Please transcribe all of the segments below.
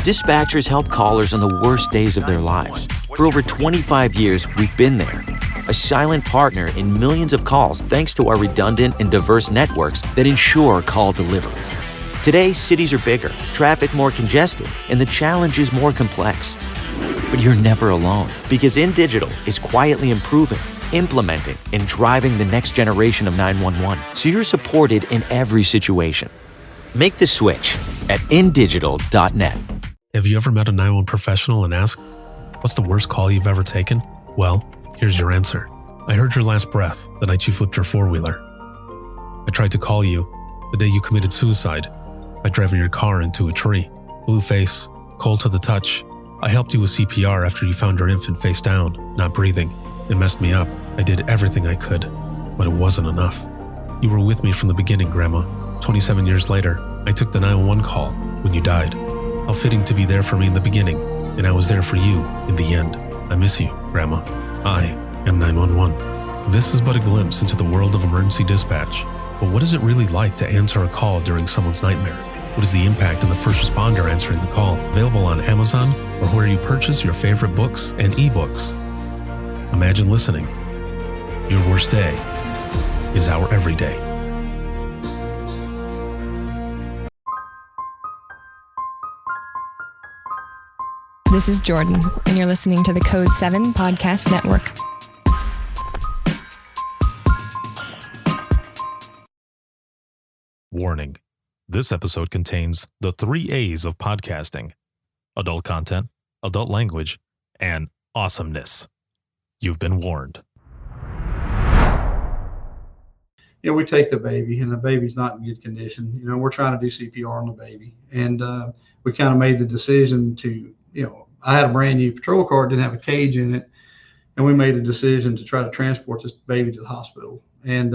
Dispatchers help callers on the worst days of their lives. For over 25 years, we've been there. A silent partner in millions of calls thanks to our redundant and diverse networks that ensure call delivery. Today, cities are bigger, traffic more congested, and the challenge is more complex. But you're never alone, because InDigital is quietly improving, implementing, and driving the next generation of 911, so you're supported in every situation. Make the switch at indigital.net. Have you ever met a 911 professional and asked, what's the worst call you've ever taken? Well, here's your answer. I heard your last breath the night you flipped your four-wheeler. I tried to call you the day you committed suicide by driving your car into a tree. Blue face, cold to the touch. I helped you with CPR after you found your infant face down, not breathing. It messed me up. I did everything I could, but it wasn't enough. You were with me from the beginning, Grandma. 27 years later, I took the 911 call when you died. How fitting to be there for me in the beginning, and I was there for you in the end. I miss you, Grandma. I am 911. This is but a glimpse into the world of emergency dispatch. But what is it really like to answer a call during someone's nightmare? What is the impact on the first responder answering the call? Available on Amazon or where you purchase your favorite books and ebooks. Imagine listening. Your worst day is our everyday. This is Jordan, and you're listening to the Code 7 Podcast Network. Warning. This episode contains the 3 A's of podcasting: adult content, adult language, and awesomeness. You've been warned. We take the baby, and the baby's not in good condition. We're trying to do CPR on the baby, and we kind of made the decision to, I had a brand new patrol car, didn't have a cage in it, and we made a decision to try to transport this baby to the hospital. And,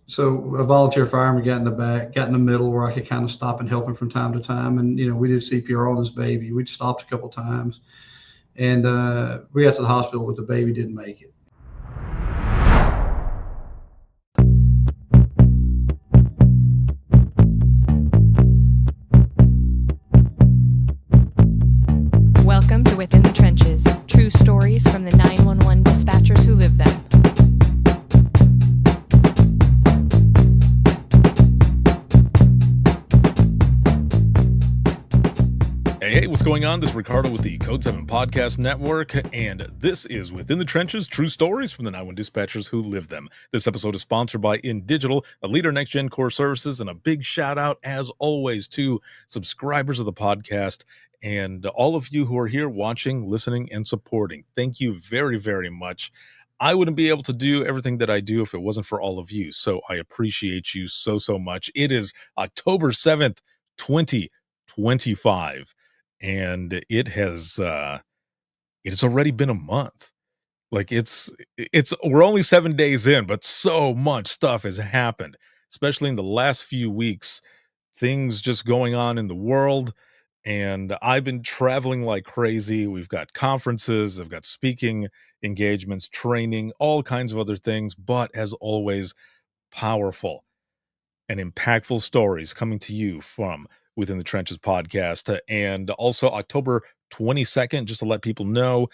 so a volunteer fireman got in the back, got in the middle where I could kind of stop and help him from time to time. And, we did CPR on this baby. We stopped a couple times, and we got to the hospital, but the baby didn't make it. Welcome to Within the Trenches, true stories from the 911 dispatchers who live them. Hey, what's going on? This is Ricardo with the Code 7 Podcast Network, and this is Within the Trenches, true stories from the 911 dispatchers who live them. This episode is sponsored by InDigital, a leader in next-gen core services, and a big shout-out, as always, to subscribers of the podcast and all of you who are here watching, listening, and supporting. Thank you very, very much. I wouldn't be able to do everything that I do if it wasn't for all of you, so I appreciate you so, so much. It is October 7th, 2025. And it's already been a month. Like we're only 7 days in, but so much stuff has happened, especially in the last few weeks. Things just going on in the world, and I've been traveling like crazy. We've got conferences, I've got speaking engagements, training, all kinds of other things, but as always, powerful and impactful stories coming to you from Within the Trenches podcast. And also October 22nd, just to let people know,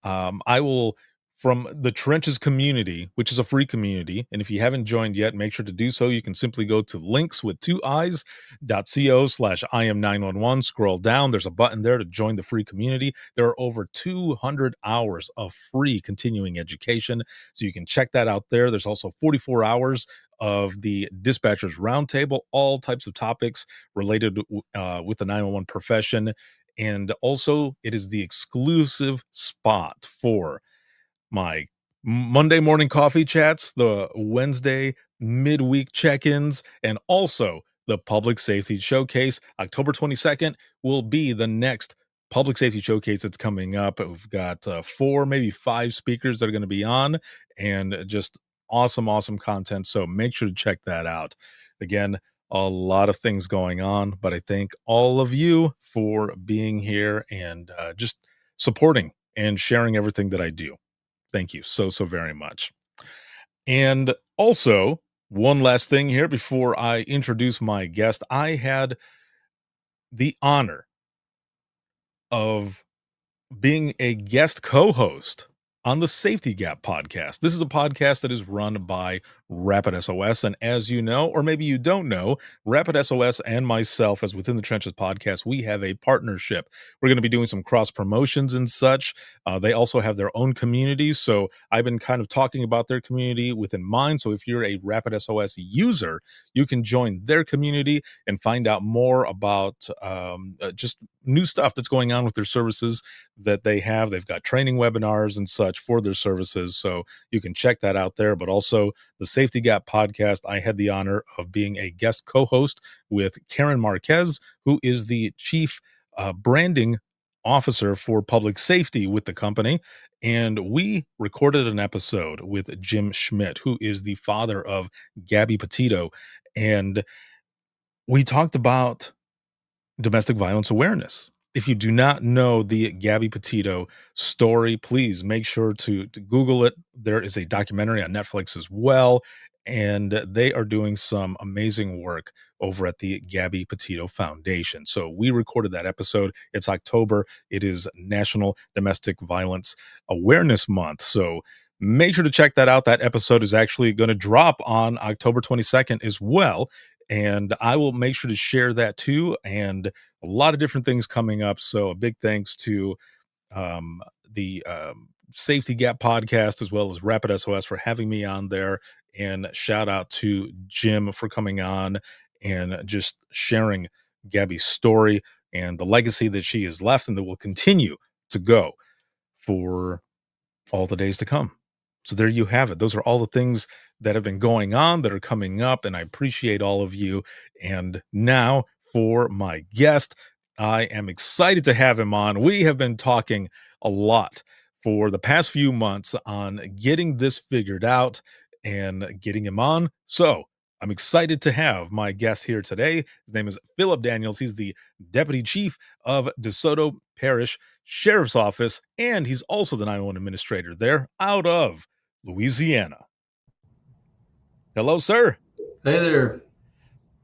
I will, from the Trenches community, which is a free community, and if you haven't joined yet, make sure to do so. You can simply go to linkswith2eyes.co/IM911. Scroll down. There's a button there to join the free community. There are over 200 hours of free continuing education, so you can check that out there. There's also 44 hours of the Dispatchers Roundtable, all types of topics related with the 911 profession. And also, it is the exclusive spot for my Monday morning coffee chats, the Wednesday midweek check-ins, and also the Public Safety Showcase. October 22nd will be the next Public Safety Showcase that's coming up. We've got 4, maybe 5 speakers that are going to be on, and just awesome content. So make sure to check that out. Again, a lot of things going on, but I thank all of you for being here and just supporting and sharing everything that I do. Thank you so very much. And also, one last thing here before I introduce my guest. I had the honor of being a guest co-host on the Safety Gap podcast. This is a podcast that is run by Rapid SOS. And as you know, or maybe you don't know, Rapid SOS and myself, as Within the Trenches podcast, we have a partnership. We're going to be doing some cross promotions and such. They also have their own community. So I've been kind of talking about their community within mine. So if you're a Rapid SOS user, you can join their community and find out more about just new stuff that's going on with their services that they have. They've got training webinars and such for their services. So you can check that out there. But also the Safety Gap podcast, I had the honor of being a guest co-host with Karen Marquez, who is the chief branding officer for public safety with the company. And we recorded an episode with Jim Schmidt, who is the father of Gabby Petito. And we talked about domestic violence awareness. If you do not know the Gabby Petito story, please make sure to Google it. There is a documentary on Netflix as well, and they are doing some amazing work over at the Gabby Petito Foundation. So we recorded that episode. It's October. It is National Domestic Violence Awareness Month. So make sure to check that out. That episode is actually going to drop on October 22nd as well. And I will make sure to share that too. And a lot of different things coming up. So a big thanks to the Safety Gap podcast, as well as Rapid SOS for having me on there. And shout out to Jim for coming on and just sharing Gabby's story and the legacy that she has left and that will continue to go for all the days to come. So there you have it. Those are all the things that have been going on that are coming up, and I appreciate all of you. And now for my guest, I am excited to have him on. We have been talking a lot for the past few months on getting this figured out and getting him on. So I'm excited to have my guest here today. His name is Phillip Daniels. He's the Deputy Chief of Desoto Parish Sheriff's Office, and he's also the 911 administrator there out of Louisiana. Hello, sir. Hey there.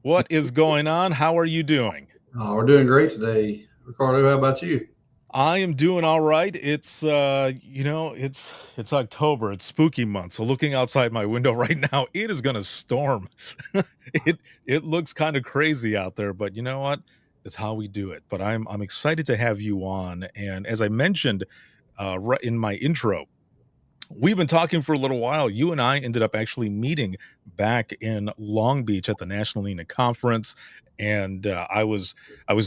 What is going on? How are you doing? We're doing great today. Ricardo, how about you? I am doing all right. It's it's October. It's spooky month. So looking outside my window right now, it is going to storm. it looks kind of crazy out there, but you know what? It's how we do it. But I'm excited to have you on. And as I mentioned right in my intro, we've been talking for a little while. You and I ended up actually meeting back in Long Beach at the National NENA conference, and I was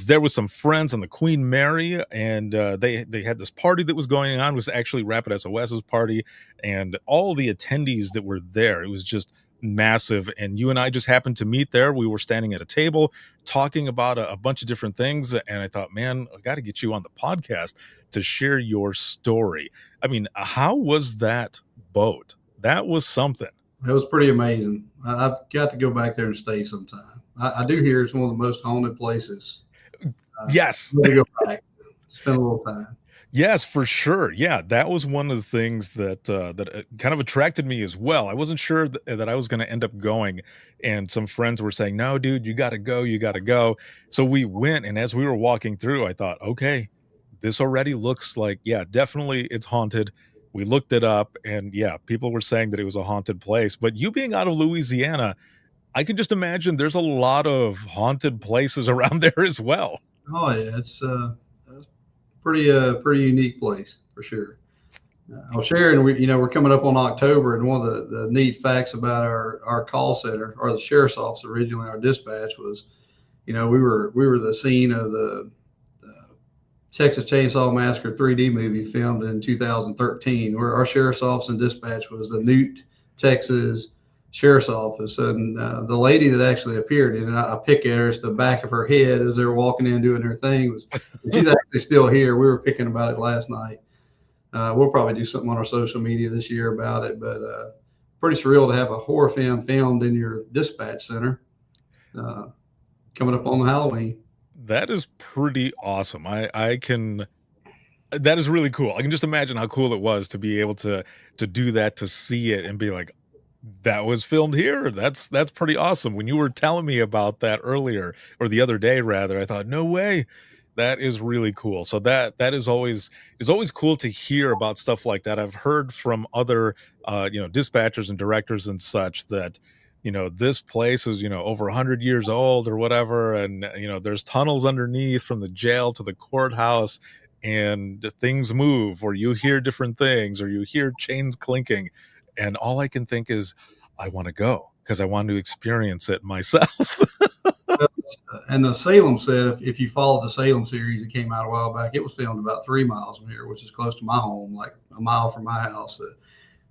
there with some friends on the Queen Mary, and they had this party that was going on. It was actually Rapid SOS's party, and all the attendees that were there, it was just massive. And you and I just happened to meet there. We were standing at a table talking about a bunch of different things, and I thought, man, I got to get you on the podcast to share your story. I mean, how was that boat? That was something. It was pretty amazing. I've got to go back there and stay sometime. I do hear it's one of the most haunted places. Yes. To go back, spend a little time. Yes, for sure. Yeah, that was one of the things that kind of attracted me as well. I wasn't sure that I was going to end up going, and some friends were saying, "No, dude, you got to go. You got to go." So we went, and as we were walking through, I thought, "Okay, this already looks like, yeah, definitely it's haunted." We looked it up, and yeah, people were saying that it was a haunted place. But you being out of Louisiana, I can just imagine there's a lot of haunted places around there as well. Oh yeah, it's pretty unique place for sure. I was sharing, we're coming up on October, and one of the neat facts about our call center, or the sheriff's office originally, our dispatch was, we were the scene of the Texas Chainsaw Massacre 3D movie filmed in 2013, where our sheriff's office and dispatch was the Newt, Texas sheriff's office. And the lady that actually appeared in it, I pick at her, it's the back of her head as they were walking in doing their thing. She's actually still here. We were picking about it last night. We'll probably do something on our social media this year about it, but pretty surreal to have a horror film filmed in your dispatch center coming up on the Halloween. That is pretty awesome. I can, that is really cool. I can just imagine how cool it was to be able to do that, to see it and be like, That was filmed here. That's pretty awesome. When you were telling me about that earlier, or the other day rather, I thought, "No way." That is really cool. So that is always cool to hear about stuff like that. I've heard from other, dispatchers and directors and such that, this place is, over 100 years old or whatever, and, there's tunnels underneath from the jail to the courthouse, and things move, or you hear different things, or you hear chains clinking, and all I can think is, I wanna go because I want to experience it myself. And the Salem set, if you follow the Salem series that came out a while back, it was filmed about 3 miles from here, which is close to my home, like a mile from my house.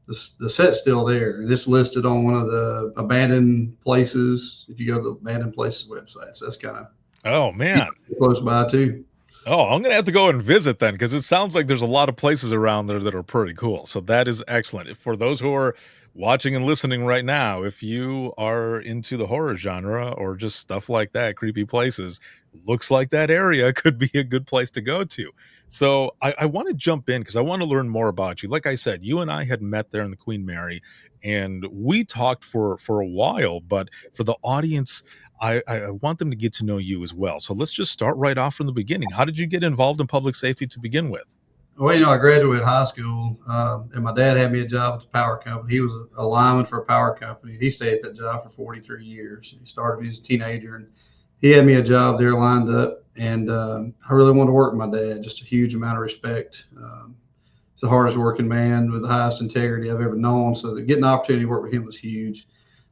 The set's still there, and it's listed on one of the abandoned places. If you go to the abandoned places websites, that's kind of Oh, man. close by too. Oh, I'm gonna have to go and visit then, because it sounds like there's a lot of places around there that are pretty cool. So that is excellent. For those who are watching and listening right now, if you are into the horror genre or just stuff like that, creepy places, looks like that area could be a good place to go to. So I want to jump in because I want to learn more about you. Like I said, you and I had met there in the Queen Mary, and we talked for a while. But for the audience, I want them to get to know you as well. So let's just start right off from the beginning. How did you get involved in public safety to begin with? Well, I graduated high school, and my dad had me a job at the power company. He was a lineman for a power company. He stayed at that job for 43 years. He started me as a teenager, and he had me a job there lined up. And I really wanted to work with my dad. Just a huge amount of respect. He's the hardest working man with the highest integrity I've ever known. So getting the opportunity to work with him was huge.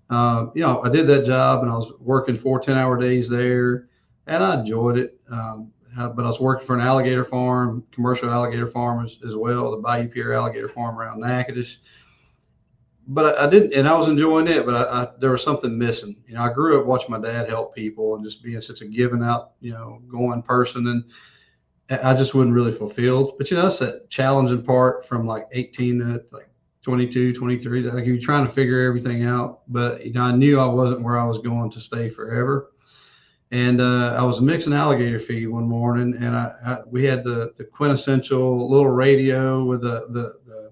I did that job, and I was working 4 10-hour days there, and I enjoyed it. But I was working for an alligator farm, commercial alligator farm as well, the Bayou Pierre alligator farm around Natchitoches. But I didn't, and I was enjoying it, but there was something missing. I grew up watching my dad help people and just being such a giving out, going person, and I just wasn't really fulfilled. But that's that challenging part from like 18 to like 22, 23. Like you're trying to figure everything out, but I knew I wasn't where I was going to stay forever. And I was mixing alligator feed one morning, and we had the quintessential little radio with the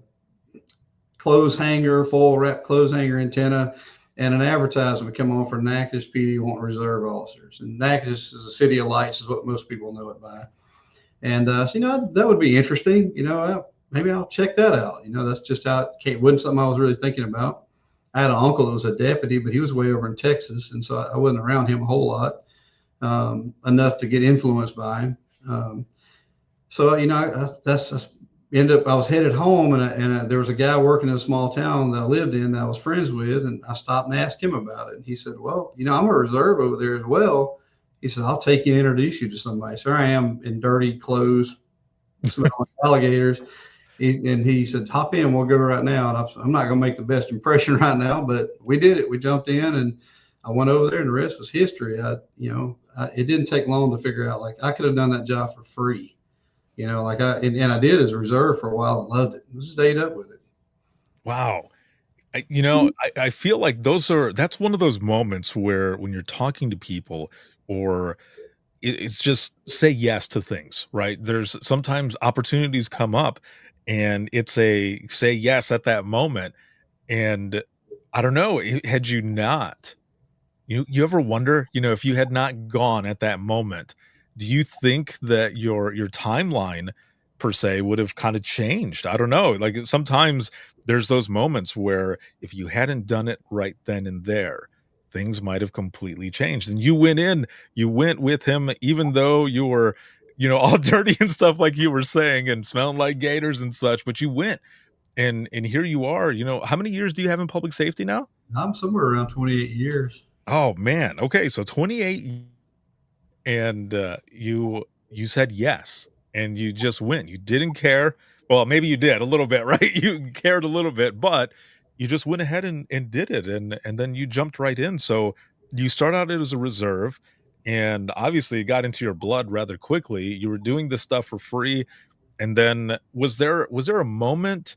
clothes hanger, full wrap clothes hanger antenna, and an advertisement would come on for Natchitoches PD want reserve officers. And Natchitoches is a city of lights, is what most people know it by. And so that would be interesting. Maybe I'll check that out. That's just how it wasn't something I was really thinking about. I had an uncle that was a deputy, but he was way over in Texas, and so I wasn't around him a whole lot. Enough to get influenced by him. So I was headed home, and there was a guy working in a small town that I lived in that I was friends with, and I stopped and asked him about it. And he said, "Well, I'm a reserve over there as well." He said, "I'll take you and introduce you to somebody." So I am in dirty clothes, smelling alligators. He said, "Hop in, we'll go right now." And I'm not going to make the best impression right now, but we did it. We jumped in, and I went over there, and the rest was history. It didn't take long to figure out, like, I could have done that job for free, and I did as a reserve for a while and loved it. I stayed up with it. Wow. I feel like that's one of those moments where when you're talking to people, or it's just say yes to things, right? There's sometimes opportunities come up, and it's a say yes at that moment. And I don't know, had you not, you ever wonder, if you had not gone at that moment, do you think that your timeline per se would have kind of changed? I don't know. Like sometimes there's those moments where if you hadn't done it right then and there, things might have completely changed. And you went with him, even though you were, all dirty and stuff like you were saying, and smelling like gators and such, but you went, and here you are. How many years do you have in public safety now? I'm somewhere around 28 years. Oh man. Okay. So 28, and you said yes, and you just went. You didn't care. Well, maybe you did a little bit, right? You cared a little bit, but you just went ahead and did it. And then you jumped right in. So you start out as a reserve, and obviously it got into your blood rather quickly. You were doing this stuff for free. And then was there a moment,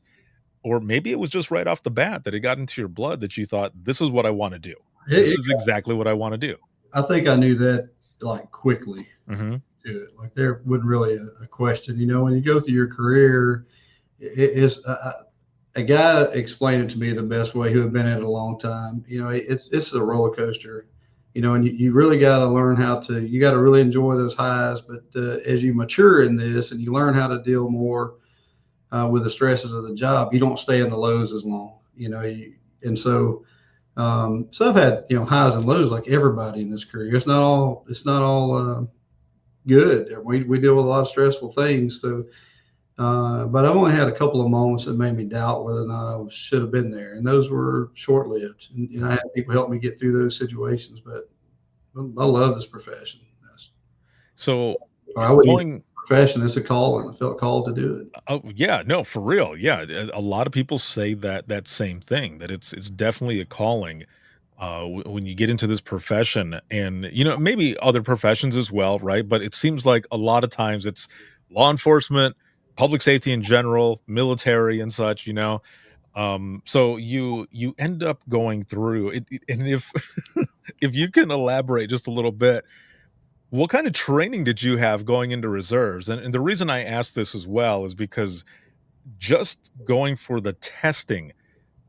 or maybe it was just right off the bat that it got into your blood that you thought, this is what I want to do? This is exactly what I want to do. I think I knew that like quickly Mm-hmm. to it. Like there wasn't really a question. When you go through your career, it is a guy explained it to me the best way who had been at it a long time. It's a roller coaster, and you really got to learn how to, you got to really enjoy those highs. But as you mature in this and you learn how to deal more with the stresses of the job, you don't stay in the lows as long, and so I've had, highs and lows like everybody in this career. It's not all good. We deal with a lot of stressful things. So, but I've only had a couple of moments that made me doubt whether or not I should have been there, and those were short lived. And I had people help me get through those situations. But I love this profession. So I wouldn't even going profession. It's a calling. I felt called to do it. Oh yeah, no, for real. Yeah, a lot of people say that same thing, that it's definitely a calling when you get into this profession, and maybe other professions as well, right? But it seems like a lot of times it's law enforcement, public safety in general, military and such. So you end up going through it, and if if you can elaborate just a little bit, what kind of training did you have going into reserves? And the reason I ask this as well is because just going for the testing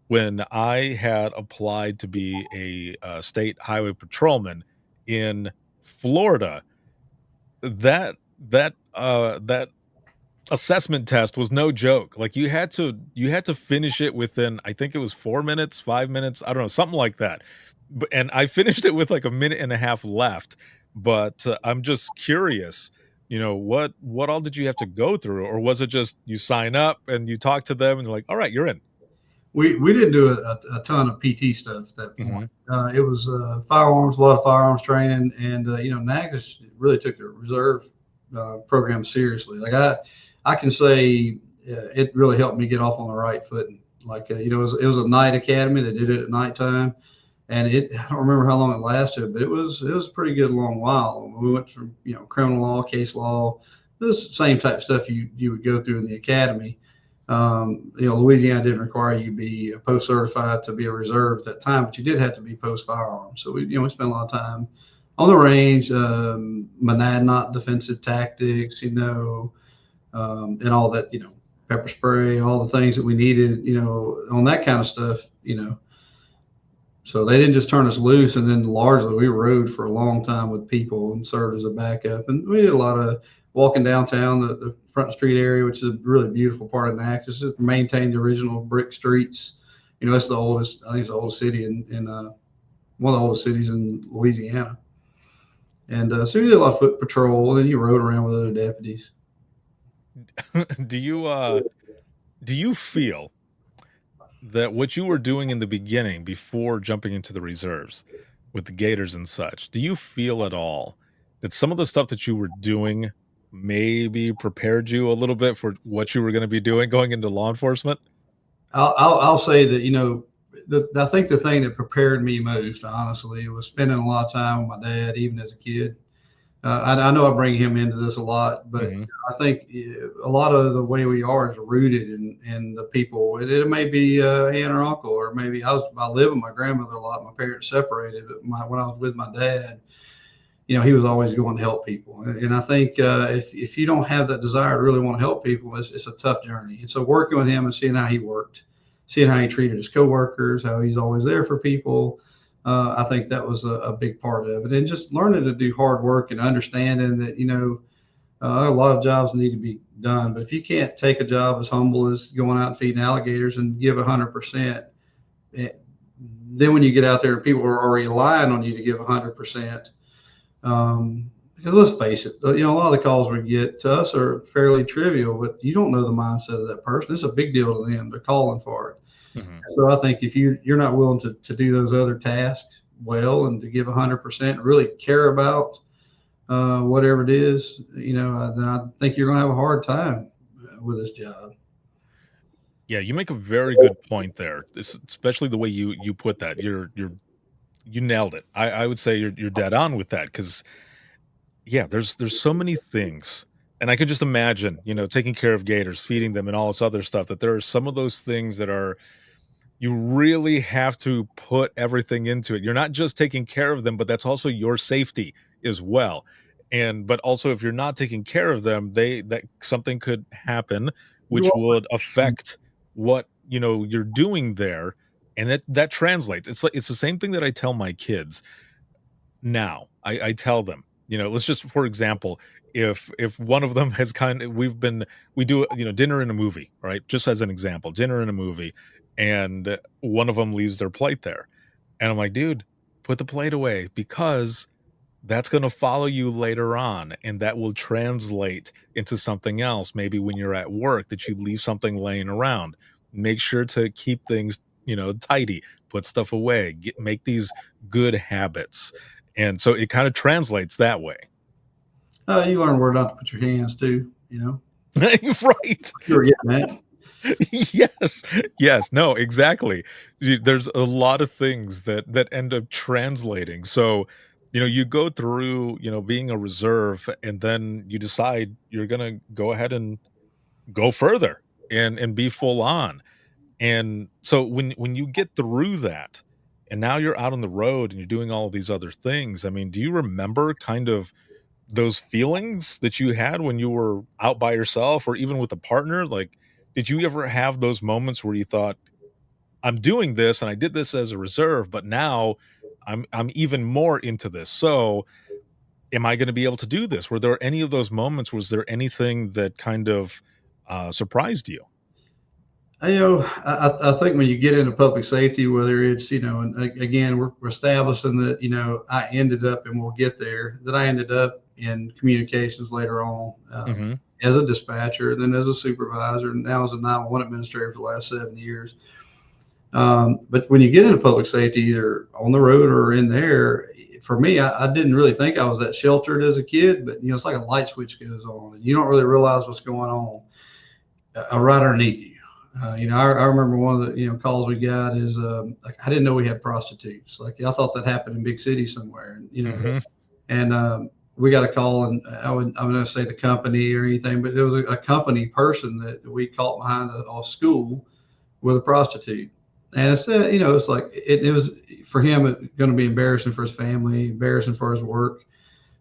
when I had applied to be a, state highway patrolman in Florida, that assessment test was no joke. Like you had to finish it within, I think it was 4 minutes, 5 minutes, I don't know, something like that. And I finished it with like a minute and a half left. But I'm just curious, what all did you have to go through, or was it just you sign up and you talk to them and they're like, all right, you're in? We didn't do a ton of PT stuff at that Hmm. point. It was firearms, a lot of firearms training, and NAGAS really took the reserve program seriously. Like I can say it really helped me get off on the right footing. Like it was a night academy. They did it at nighttime, and I don't remember how long it lasted, but it was a pretty good long while. We went from criminal law, case law, this same type of stuff you would go through in the academy. Louisiana didn't require you be post certified to be a reserve at that time, but you did have to be post firearm. So we spent a lot of time on the range, monadnock defensive tactics, and all that, pepper spray, all the things that we needed, on that kind of stuff. So they didn't just turn us loose, and then largely we rode for a long time with people and served as a backup. And we did a lot of walking downtown, the Front Street area, which is a really beautiful part of Natchez. Just maintained the original brick streets. That's the oldest. I think it's the oldest city in one of the oldest cities in Louisiana. And so we did a lot of foot patrol, and then you rode around with other deputies. Do you feel that what you were doing in the beginning before jumping into the reserves with the gators and such, do you feel at all that some of the stuff that you were doing maybe prepared you a little bit for what you were going to be doing going into law enforcement? I'll say that I think the thing that prepared me most, honestly, was spending a lot of time with my dad, even as a kid. I know I bring him into this a lot, but Mhm. I think a lot of the way we are is rooted in the people. It may be aunt or uncle, or maybe I live with my grandmother a lot. My parents separated, but when I was with my dad, he was always going to help people. And I think if you don't have that desire to really want to help people, it's a tough journey. And so working with him and seeing how he worked, seeing how he treated his coworkers, how he's always there for people, I think that was a big part of it. And just learning to do hard work and understanding that, a lot of jobs need to be done. But if you can't take a job as humble as going out and feeding alligators and give 100%, then when you get out there and people are relying on you to give 100%, because let's face it, a lot of the calls we get to us are fairly trivial, but you don't know the mindset of that person. It's a big deal to them. They're calling for it. Mhm. So I think if you're not willing to do those other tasks well and to give 100%, really care about whatever it is, then I think you're going to have a hard time with this job. Yeah, you make a very good point there. Especially the way you put that. You nailed it. I would say you're dead on with that, because yeah, there's so many things. And I could just imagine, taking care of gators, feeding them and all this other stuff, that there are some of those things that are, you really have to put everything into it. You're not just taking care of them, but that's also your safety as well. And but also, if you're not taking care of them, that something could happen You which would affect what you're doing there, and that translates. It's like it's the same thing that I tell my kids now. I tell them, let's just, for example, if one of them has we do, dinner in a movie, right? Just as an example, dinner in a movie, and one of them leaves their plate there. And I'm like, dude, put the plate away, because that's going to follow you later on, and that will translate into something else. Maybe when you're at work, that you leave something laying around. Make sure to keep things, tidy, put stuff away, make these good habits. And so it kind of translates that way. You learn where not to put your hands to, Right. you're getting that. Yes. Yes. No, exactly. There's a lot of things that end up translating. So, you go through, being a reserve, and then you decide you're going to go ahead and go further and be full on. And so when you get through that, and now you're out on the road and you're doing all of these other things, I mean, do you remember kind of those feelings that you had when you were out by yourself, or even with a partner? Like, did you ever have those moments where you thought, I'm doing this and I did this as a reserve, but now I'm even more into this. So am I going to be able to do this? Were there any of those moments? Was there anything that kind of surprised you? I think when you get into public safety, whether it's, and again, we're establishing that, I ended up, and we'll get there, that I ended up in communications later on, Hmm. as a dispatcher, and then as a supervisor, and now as a 911 administrator for the last 7 years. But when you get into public safety, either on the road or in there, for me, I didn't really think I was that sheltered as a kid, but it's like a light switch goes on, and you don't really realize what's going on right underneath you. I remember one of the calls we got is like, I didn't know we had prostitutes. Like, I thought that happened in big cities somewhere, and Hmm. and we got a call, and I'm going to say the company or anything, but there was a company person that we caught behind a school with a prostitute. And it's, it's like, it was for him, going to be embarrassing for his family, embarrassing for his work.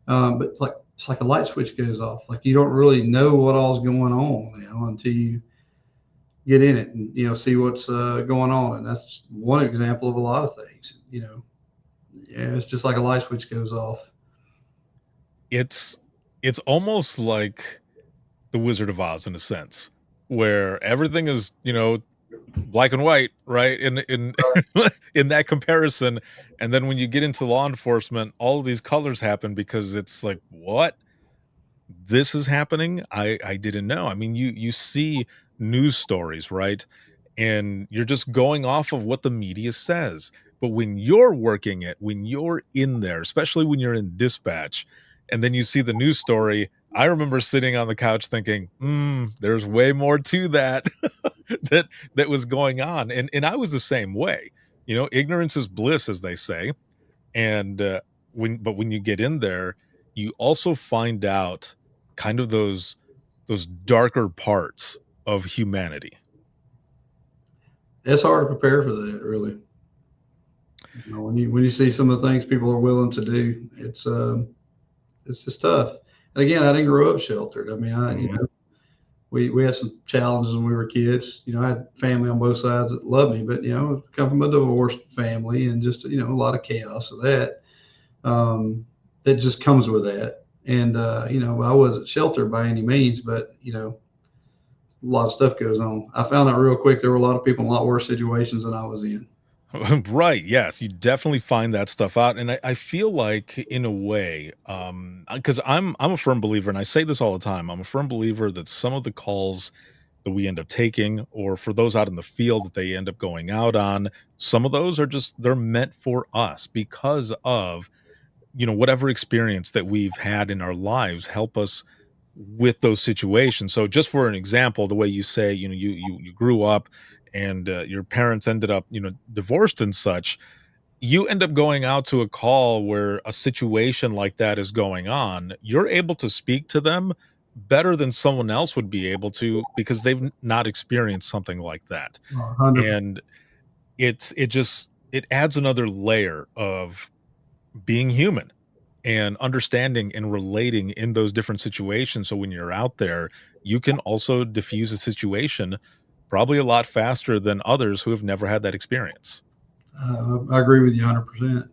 But it's like a light switch goes off. Like, you don't really know what all's going on, until you get in it and, see what's going on. And that's one example of a lot of things, yeah, it's just like a light switch goes off. It's it's almost like the Wizard of Oz in a sense, where everything is, black and white, right? In in that comparison. And then when you get into law enforcement, all of these colors happen, because it's like, what? This is happening? I didn't know. I mean, you see news stories, right? And you're just going off of what the media says. But when you're working it, when you're in there, especially when you're in dispatch, and then you see the news story, I remember sitting on the couch thinking, there's way more to that that was going on. And I was the same way. Ignorance is bliss, as they say. And when you get in there, you also find out kind of those darker parts of humanity. It's hard to prepare for that, really. When you see some of the things people are willing to do, it's just tough. And again, I didn't grow up sheltered. I mean, Mhm. we had some challenges when we were kids. I had family on both sides that loved me, but I come from a divorced family, and just a lot of chaos of that. That just comes with that. And I wasn't sheltered by any means, but a lot of stuff goes on. I found out real quick there were a lot of people in a lot worse situations than I was in. Right. Yes, you definitely find that stuff out. And I feel like, in a way, because I'm a firm believer, and I say this all the time, I'm a firm believer that some of the calls that we end up taking, or for those out in the field that they end up going out on, some of those are just, they're meant for us, because of whatever experience that we've had in our lives help us with those situations. So, just for an example, the way you say, you grew up, and your parents ended up, divorced and such, you end up going out to a call where a situation like that is going on. You're able to speak to them better than someone else would be able to, because they've not experienced something like that. 100%. And it adds another layer of being human and understanding and relating in those different situations. So when you're out there, you can also diffuse a situation probably a lot faster than others who have never had that experience. I agree with you 100%.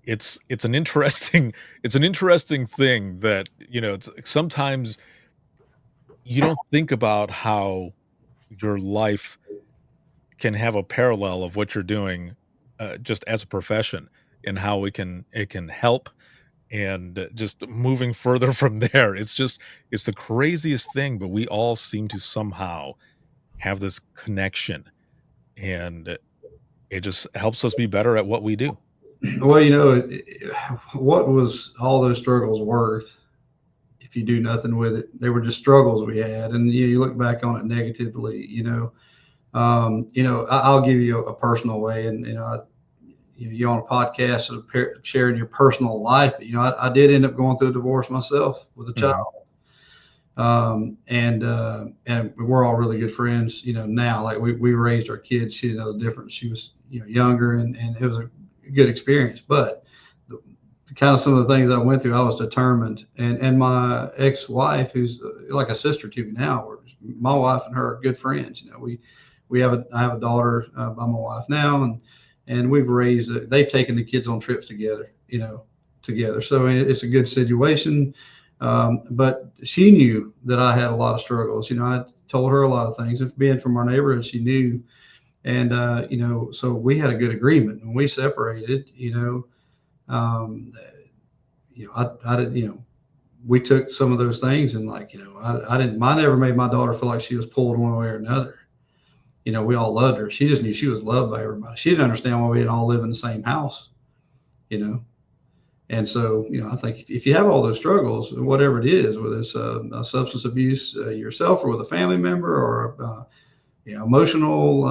It's an interesting thing that, it's sometimes you don't think about how your life can have a parallel of what you're doing, just as a profession, and how it can help, and just moving further from there. It's the craziest thing, but we all seem to somehow have this connection, and it just helps us be better at what we do. Well, what was all those struggles worth if you do nothing with it? They were just struggles we had, and you look back on it negatively. I'll give you a personal way, and you're on a podcast of sharing your personal life. But, I did end up going through a divorce myself with a Mhm. child. And we're all really good friends, now. Like, we raised our kids, the difference. She was, younger, and it was a good experience. But kind of some of the things I went through, I was determined. And my ex-wife, who's like a sister to me now, my wife and her are good friends. I have a daughter by my wife now, and they've taken the kids on trips together, together. So it's a good situation. But she knew that I had a lot of struggles. I told her a lot of things. And being from our neighborhood, she knew. And, so we had a good agreement. When we separated, um, I did, we took some of those things, and, like, I never made my daughter feel like she was pulled one way or another. We all loved her. She just knew she was loved by everybody. She didn't understand why we didn't all live in the same house, you know? And so, I think if you have all those struggles, whatever it is, whether it's a substance abuse yourself, or with a family member, or emotional,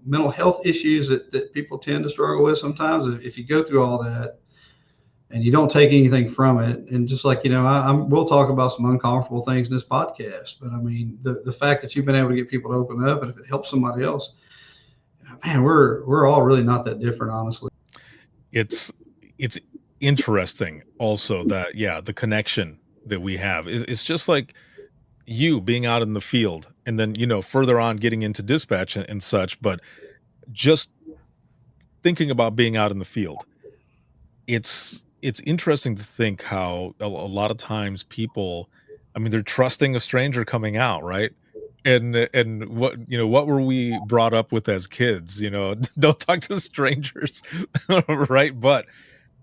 mental health issues that people tend to struggle with sometimes, if you go through all that and you don't take anything from it, and just like, we'll talk about some uncomfortable things in this podcast, but I mean, the fact that you've been able to get people to open up, and if it helps somebody else, man, we're all really not that different, honestly. It's interesting also that, yeah, the connection that we have is it's just like you being out in the field, and then, further on getting into dispatch and such, but just thinking about being out in the field, it's interesting to think how a lot of times people, I mean, they're trusting a stranger coming out, right? And what were we brought up with as kids? Don't talk to strangers, right? But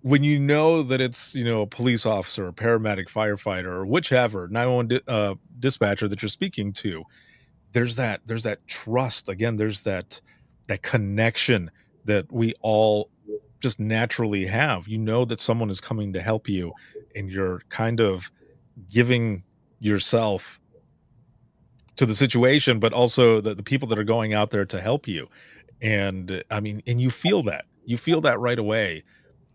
when you know that it's, a police officer, a paramedic, firefighter, or whichever 911 dispatcher that you're speaking to, there's that trust again. There's that connection that we all just naturally have. You know that someone is coming to help you, and you're kind of giving yourself to the situation, but also the people that are going out there to help you. And I mean, and you feel that right away,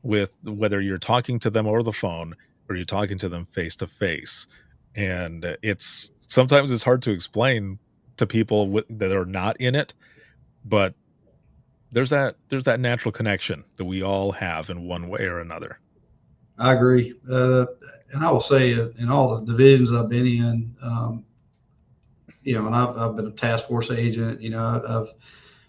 with whether you're talking to them over the phone, or you're talking to them face to face. And it's sometimes it's hard to explain to people that are not in it, but there's that natural connection that we all have in one way or another. I agree. And I will say, in all the divisions I've been in, and I've been a task force agent, I've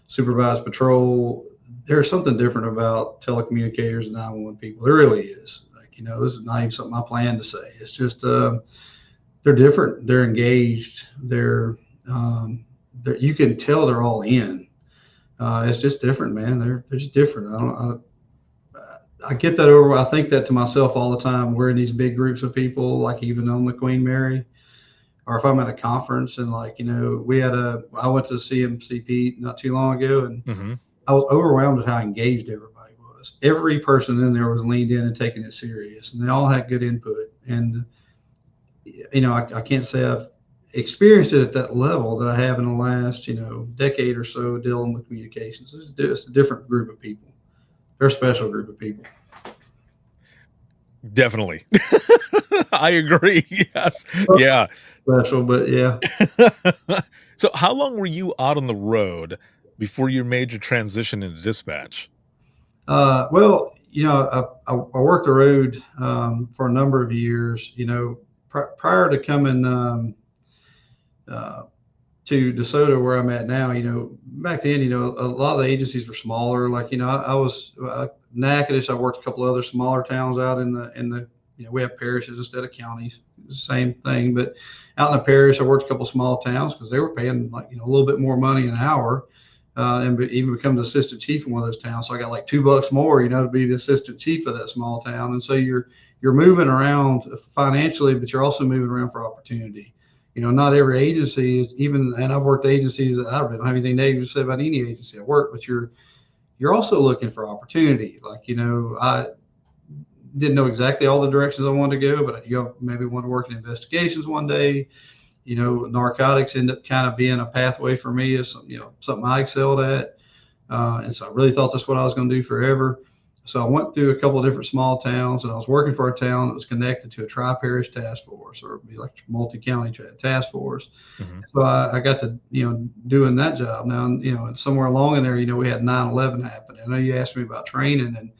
supervised patrol. There's something different about telecommunicators and 911 people. There really is. Like, this is not even something I plan to say. It's just, they're different. They're engaged. You can tell they're all in. It's just different, man. They're just different. I get that over. I think that to myself all the time. We're in these big groups of people, like even on the Queen Mary, or if I'm at a conference, and, like, I went to CMCP not too long ago, and Hmm. I was overwhelmed at how engaged everybody was. Every person in there was leaned in and taking it serious, and they all had good input. And, I can't say I've experienced it at that level that I have in the last, decade or so dealing with communications. It's a different group of people. They're a special group of people. Definitely. I agree. Yes. Yeah. Special, but yeah. So how long were you out on the road before you made your transition into dispatch? Well, I worked the road for a number of years. Prior to coming uh, to DeSoto where I'm at now, back then, a lot of the agencies were smaller. Like, I was Natchitoches. I worked a couple other smaller towns out in the we have parishes instead of counties, same thing. But out in the parish, I worked a couple small towns because they were paying like a little bit more money an hour, even become the assistant chief in one of those towns. So I got like $2 more, to be the assistant chief of that small town. And so you're moving around financially, but you're also moving around for opportunity. Not every agency is even, and I've worked agencies that I don't have anything negative to say about any agency I work, but you're also looking for opportunity. Like, I didn't know exactly all the directions I wanted to go, but maybe want to work in investigations one day. Narcotics end up kind of being a pathway for me as something I excelled at. And so I really thought that's what I was going to do forever. So I went through a couple of different small towns, and I was working for a town that was connected to a tri-parish task force, or it'd be like a multi-county task force. Mm-hmm. So I got to, doing that job. Now, and somewhere along in there, we had 9/11 happen. I know you asked me about training, and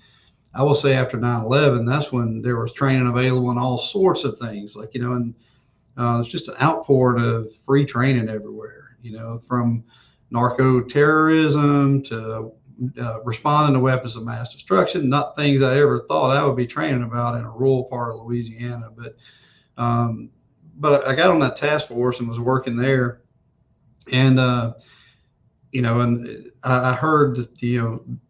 I will say after 9/11, that's when there was training available in all sorts of things, like, and it's just an outpouring of free training everywhere, from narco terrorism to responding to weapons of mass destruction. Not things I ever thought I would be training about in a rural part of Louisiana. But I got on that task force and was working there. And, and I heard that,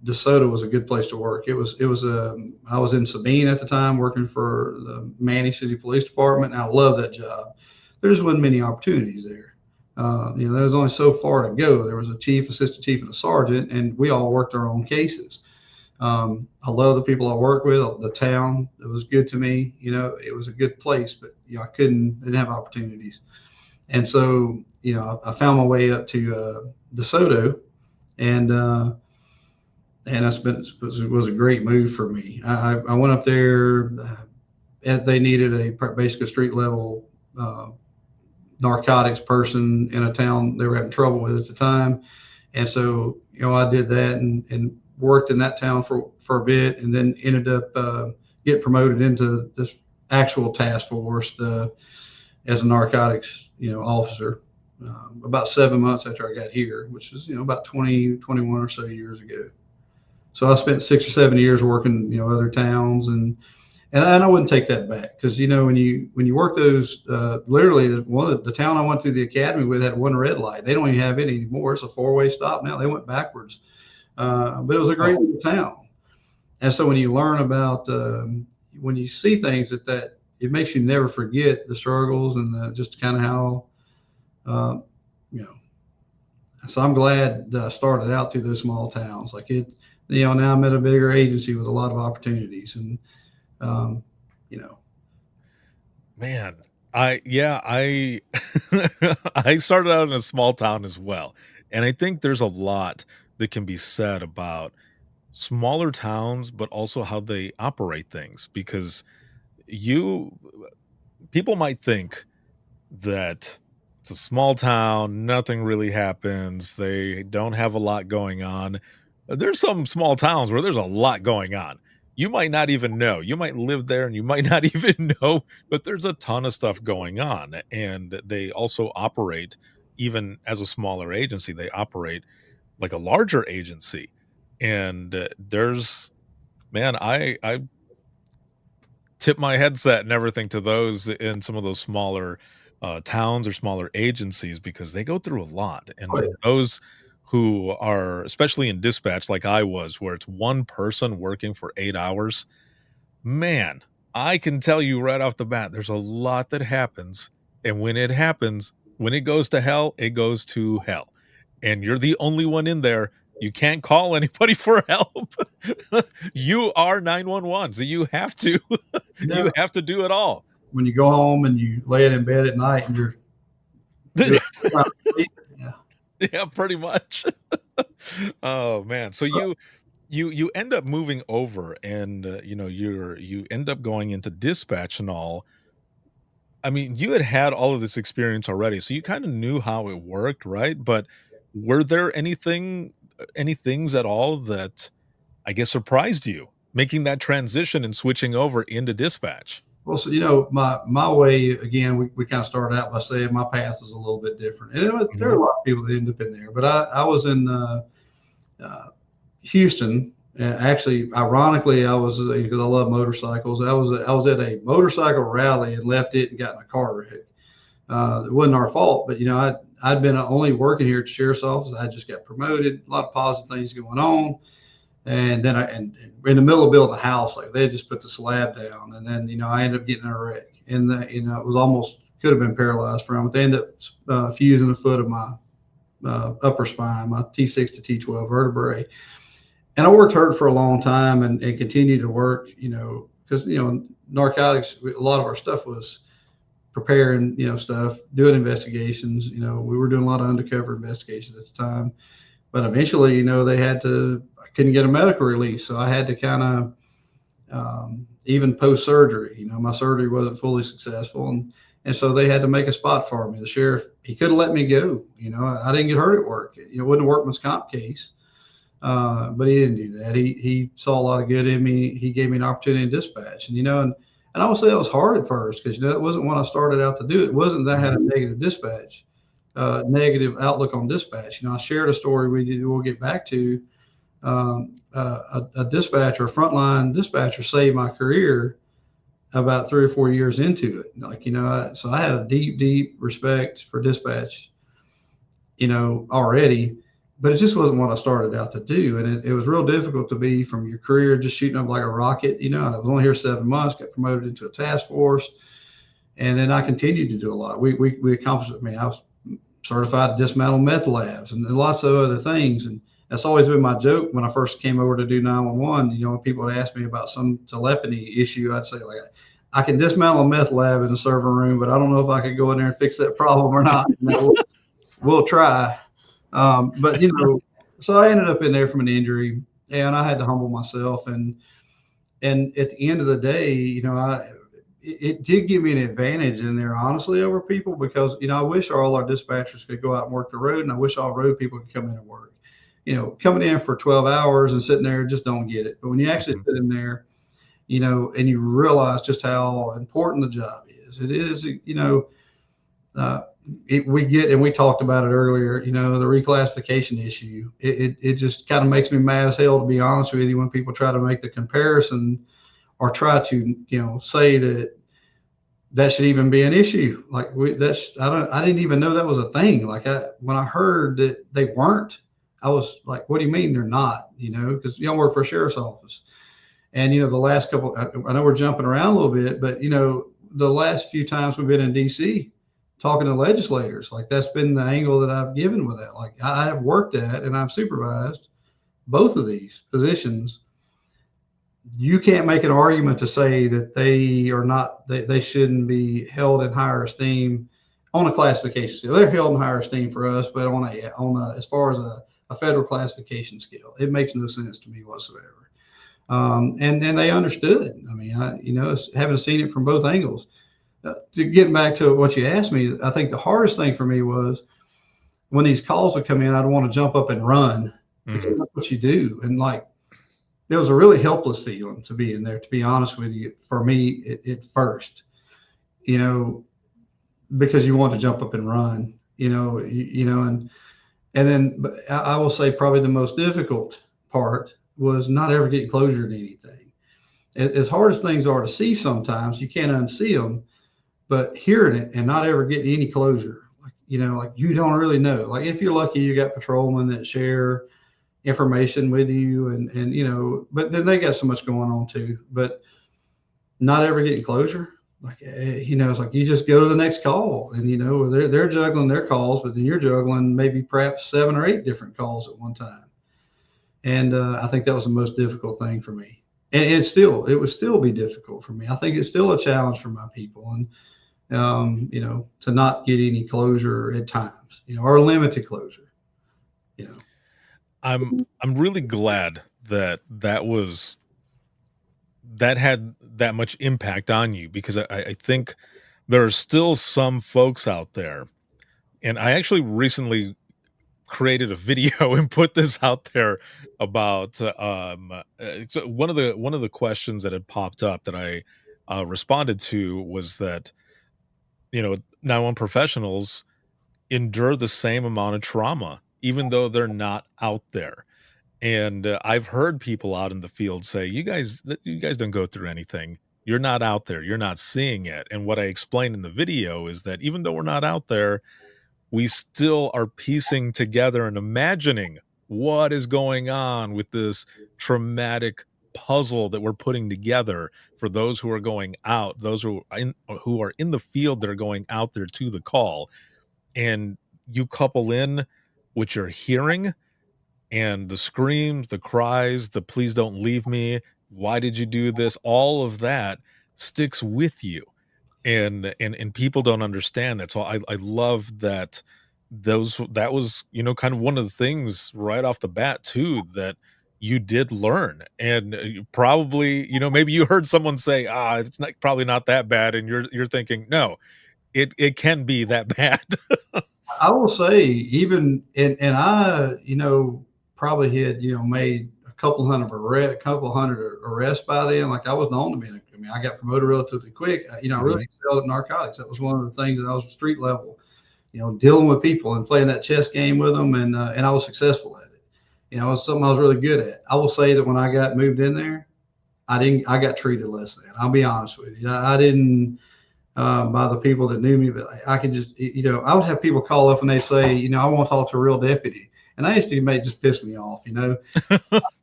DeSoto was a good place to work. I was in Sabine at the time working for the Manny City Police Department, and I love that job. There just wasn't many opportunities there. There was only so far to go. There was a chief, assistant chief, and a sergeant, and we all worked our own cases. I love the people I worked with, the town. It was good to me. It was a good place, but I didn't have opportunities. And so, I found my way up to DeSoto, and it was a great move for me. I went up there. They needed basically a street level narcotics person in a town they were having trouble with at the time. And so, I did that and worked in that town for a bit, and then ended up getting promoted into this actual task force as a narcotics, officer, about 7 months after I got here, which is, about 21 or so years ago. So I spent 6 or 7 years working, other towns, and I wouldn't take that back, because when you work those, literally the town I went through the academy with had one red light. They don't even have it anymore. It's a 4-way stop now. They went backwards, but it was a great little town. And so when you learn about, when you see things that it makes you never forget the struggles and just kind of how, So I'm glad that I started out through those small towns. Like now I'm at a bigger agency with a lot of opportunities, and Man, I I started out in a small town as well. And I think there's a lot that can be said about smaller towns, but also how they operate things, because you people might think that it's a small town, nothing really happens, they don't have a lot going on. There's some small towns where there's a lot going on. You might not even know. You might live there and you might not even know, but there's a ton of stuff going on. And they also operate, even as a smaller agency, they operate like a larger agency. And man, I tip my headset and everything to those in some of those smaller towns or smaller agencies, because they go through a lot. And those who are, especially in dispatch, like I was, where it's one person working for 8 hours, man, I can tell you right off the bat, there's a lot that happens. And when it happens, when it goes to hell, it goes to hell. And you're the only one in there. You can't call anybody for help. You are 911, so you have to you have to do it all. When you go home and you lay it in bed at night and you're yeah, pretty much. Oh man, so you end up moving over, and you end up going into dispatch and all. I mean, you had all of this experience already, so you kind of knew how it worked, right? But were there any things at all that I guess surprised you making that transition and switching over into dispatch? Well, so, you know, my way, again, we kind of started out by saying my path is a little bit different. And there are Mhm. a lot of people that end up in there, but I was in uh, Houston. Actually, ironically, I was, because I love motorcycles. I was at a motorcycle rally and left it and got in a car wreck. It wasn't our fault, but you know, I'd been only working here at the sheriff's office. I just got promoted, a lot of positive things going on. And then and in the middle of building a house, like they had just put the slab down, and then, you know, I ended up getting in a wreck, and you know, it was almost, could have been paralyzed from it. They ended up fusing the foot of my upper spine, my T6 to T12 vertebrae. And I worked hard for a long time, and continued to work, you know, because, you know, narcotics, a lot of our stuff was preparing, you know, stuff, doing investigations. You know, we were doing a lot of undercover investigations at the time. But eventually, you know, I couldn't get a medical release. So I had to kind of, even post surgery, you know, my surgery wasn't fully successful. And so they had to make a spot for me. The sheriff, he could have let me go. You know, I didn't get hurt at work. It wasn't a workman's comp case. But he didn't do that. He saw a lot of good in me. He gave me an opportunity to dispatch, and, you know, and I would say it was hard at first, because, you know, it wasn't when I started out to do it. It wasn't that I had a negative dispatch, negative outlook on dispatch. You know, I shared a story with you. We'll get back to a dispatcher, a frontline dispatcher, saved my career about 3 or 4 years into it. Like, you know, so I had a deep, deep respect for dispatch, you know, already, but it just wasn't what I started out to do. And it was real difficult to be, from your career just shooting up like a rocket. You know, I was only here 7 months, got promoted into a task force, and then I continued to do a lot. We accomplished it. I mean, I was certified to dismantle meth labs and lots of other things. And that's always been my joke when I first came over to do 911. You know, when people would ask me about some telephony issue, I'd say, like, I can dismantle a meth lab in the server room, but I don't know if I could go in there and fix that problem or not. You know, we'll try. But, you know, so I ended up in there from an injury, and I had to humble myself. And at the end of the day, you know, it did give me an advantage in there, honestly, over people, because, you know, I wish all our dispatchers could go out and work the road, and I wish all road people could come in and work. You know, coming in for 12 hours and sitting there, just don't get it. But when you actually Mhm. sit in there, you know, and you realize just how important the job is, it is, you know, uh, we get, and we talked about it earlier, you know, the reclassification issue. It just kind of makes me mad as hell, to be honest with you, when people try to make the comparison, or try to, you know, say that that should even be an issue. Like, I didn't even know that was a thing. Like, when I heard that they weren't, I was like, what do you mean they're not? You know, because you don't work for a sheriff's office. And, you know, the last couple, I know we're jumping around a little bit, but, you know, the last few times we've been in DC talking to legislators, like, that's been the angle that I've given with that. Like, I have worked at, and I've supervised both of these positions. You can't make an argument to say that they are not, they shouldn't be held in higher esteem on a classification scale. They're held in higher esteem for us, but as far as a federal classification scale, it makes no sense to me whatsoever. And they understood. I mean, you know, having seen it from both angles. To get back to what you asked me, I think the hardest thing for me was when these calls would come in, I'd want to jump up and run, because Mhm. that's what you do. And, like, there was a really helpless feeling to be in there, to be honest with you, for me at first, you know, because you want to jump up and run, you know, and then, but I will say probably the most difficult part was not ever getting closure to anything. As hard as things are to see, sometimes you can't unsee them, but hearing it and not ever getting any closure, like, you know, like, you don't really know. Like, if you're lucky, you got patrolmen that share information with you, and, you know, but then they got so much going on too. But not ever getting closure, like, you know, it's like you just go to the next call, and, you know, they're juggling their calls, but then you're juggling maybe perhaps 7 or 8 different calls at one time. And I think that was the most difficult thing for me. And it would still be difficult for me. I think it's still a challenge for my people, and, you know, to not get any closure at times, you know, or limited closure, you know. I'm really glad that that had that much impact on you, because I think there are still some folks out there, and I actually recently created a video and put this out there about so one of the questions that had popped up that responded to was that, 911 professionals endure the same amount of trauma, even though they're not out there. And I've heard people out in the field say, you guys don't go through anything. You're not out there. You're not seeing it." And what I explained in the video is that even though we're not out there, we still are piecing together and imagining what is going on with this traumatic puzzle that we're putting together for those who are going out, those who are in the field that are going out there to the call. And you couple in what you're hearing and the screams, the cries, the "please don't leave me, why did you do this?" All of that sticks with you, and people don't understand that. So I love that that was, kind of one of the things right off the bat too that you did learn. And you probably, maybe you heard someone say, it's not probably not that bad, and you're thinking, no, it can be that bad. I will say, even and I, probably had made a couple hundred arrests by then. Like I was known to be. I mean, I got promoted relatively quick. I really excelled at narcotics. That was one of the things that I was street level. Dealing with people and playing that chess game with them, and I was successful at it. It was something I was really good at. I will say that when I got moved in there, I got treated less than. I'll be honest with you. I didn't by the people that knew me, but I could just, I would have people call up and they say, I want to talk to a real deputy. And I used to make just piss me off, You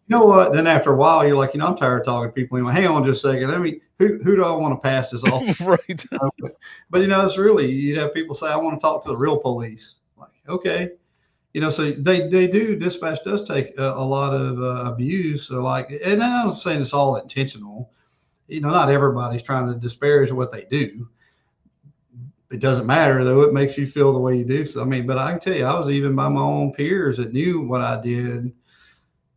know what? Then after a while, you're like, I'm tired of talking to people. Anyway, hang on just a second. I mean, who do I want to pass this off? Right. But it's really, you'd have people say, I want to talk to the real police. Like, okay. So they do, dispatch does take a lot of abuse. So like, and I'm not saying it's all intentional. Not everybody's trying to disparage what they do. It doesn't matter though. It makes you feel the way you do. So, I mean, but I can tell you, I was even by my own peers that knew what I did.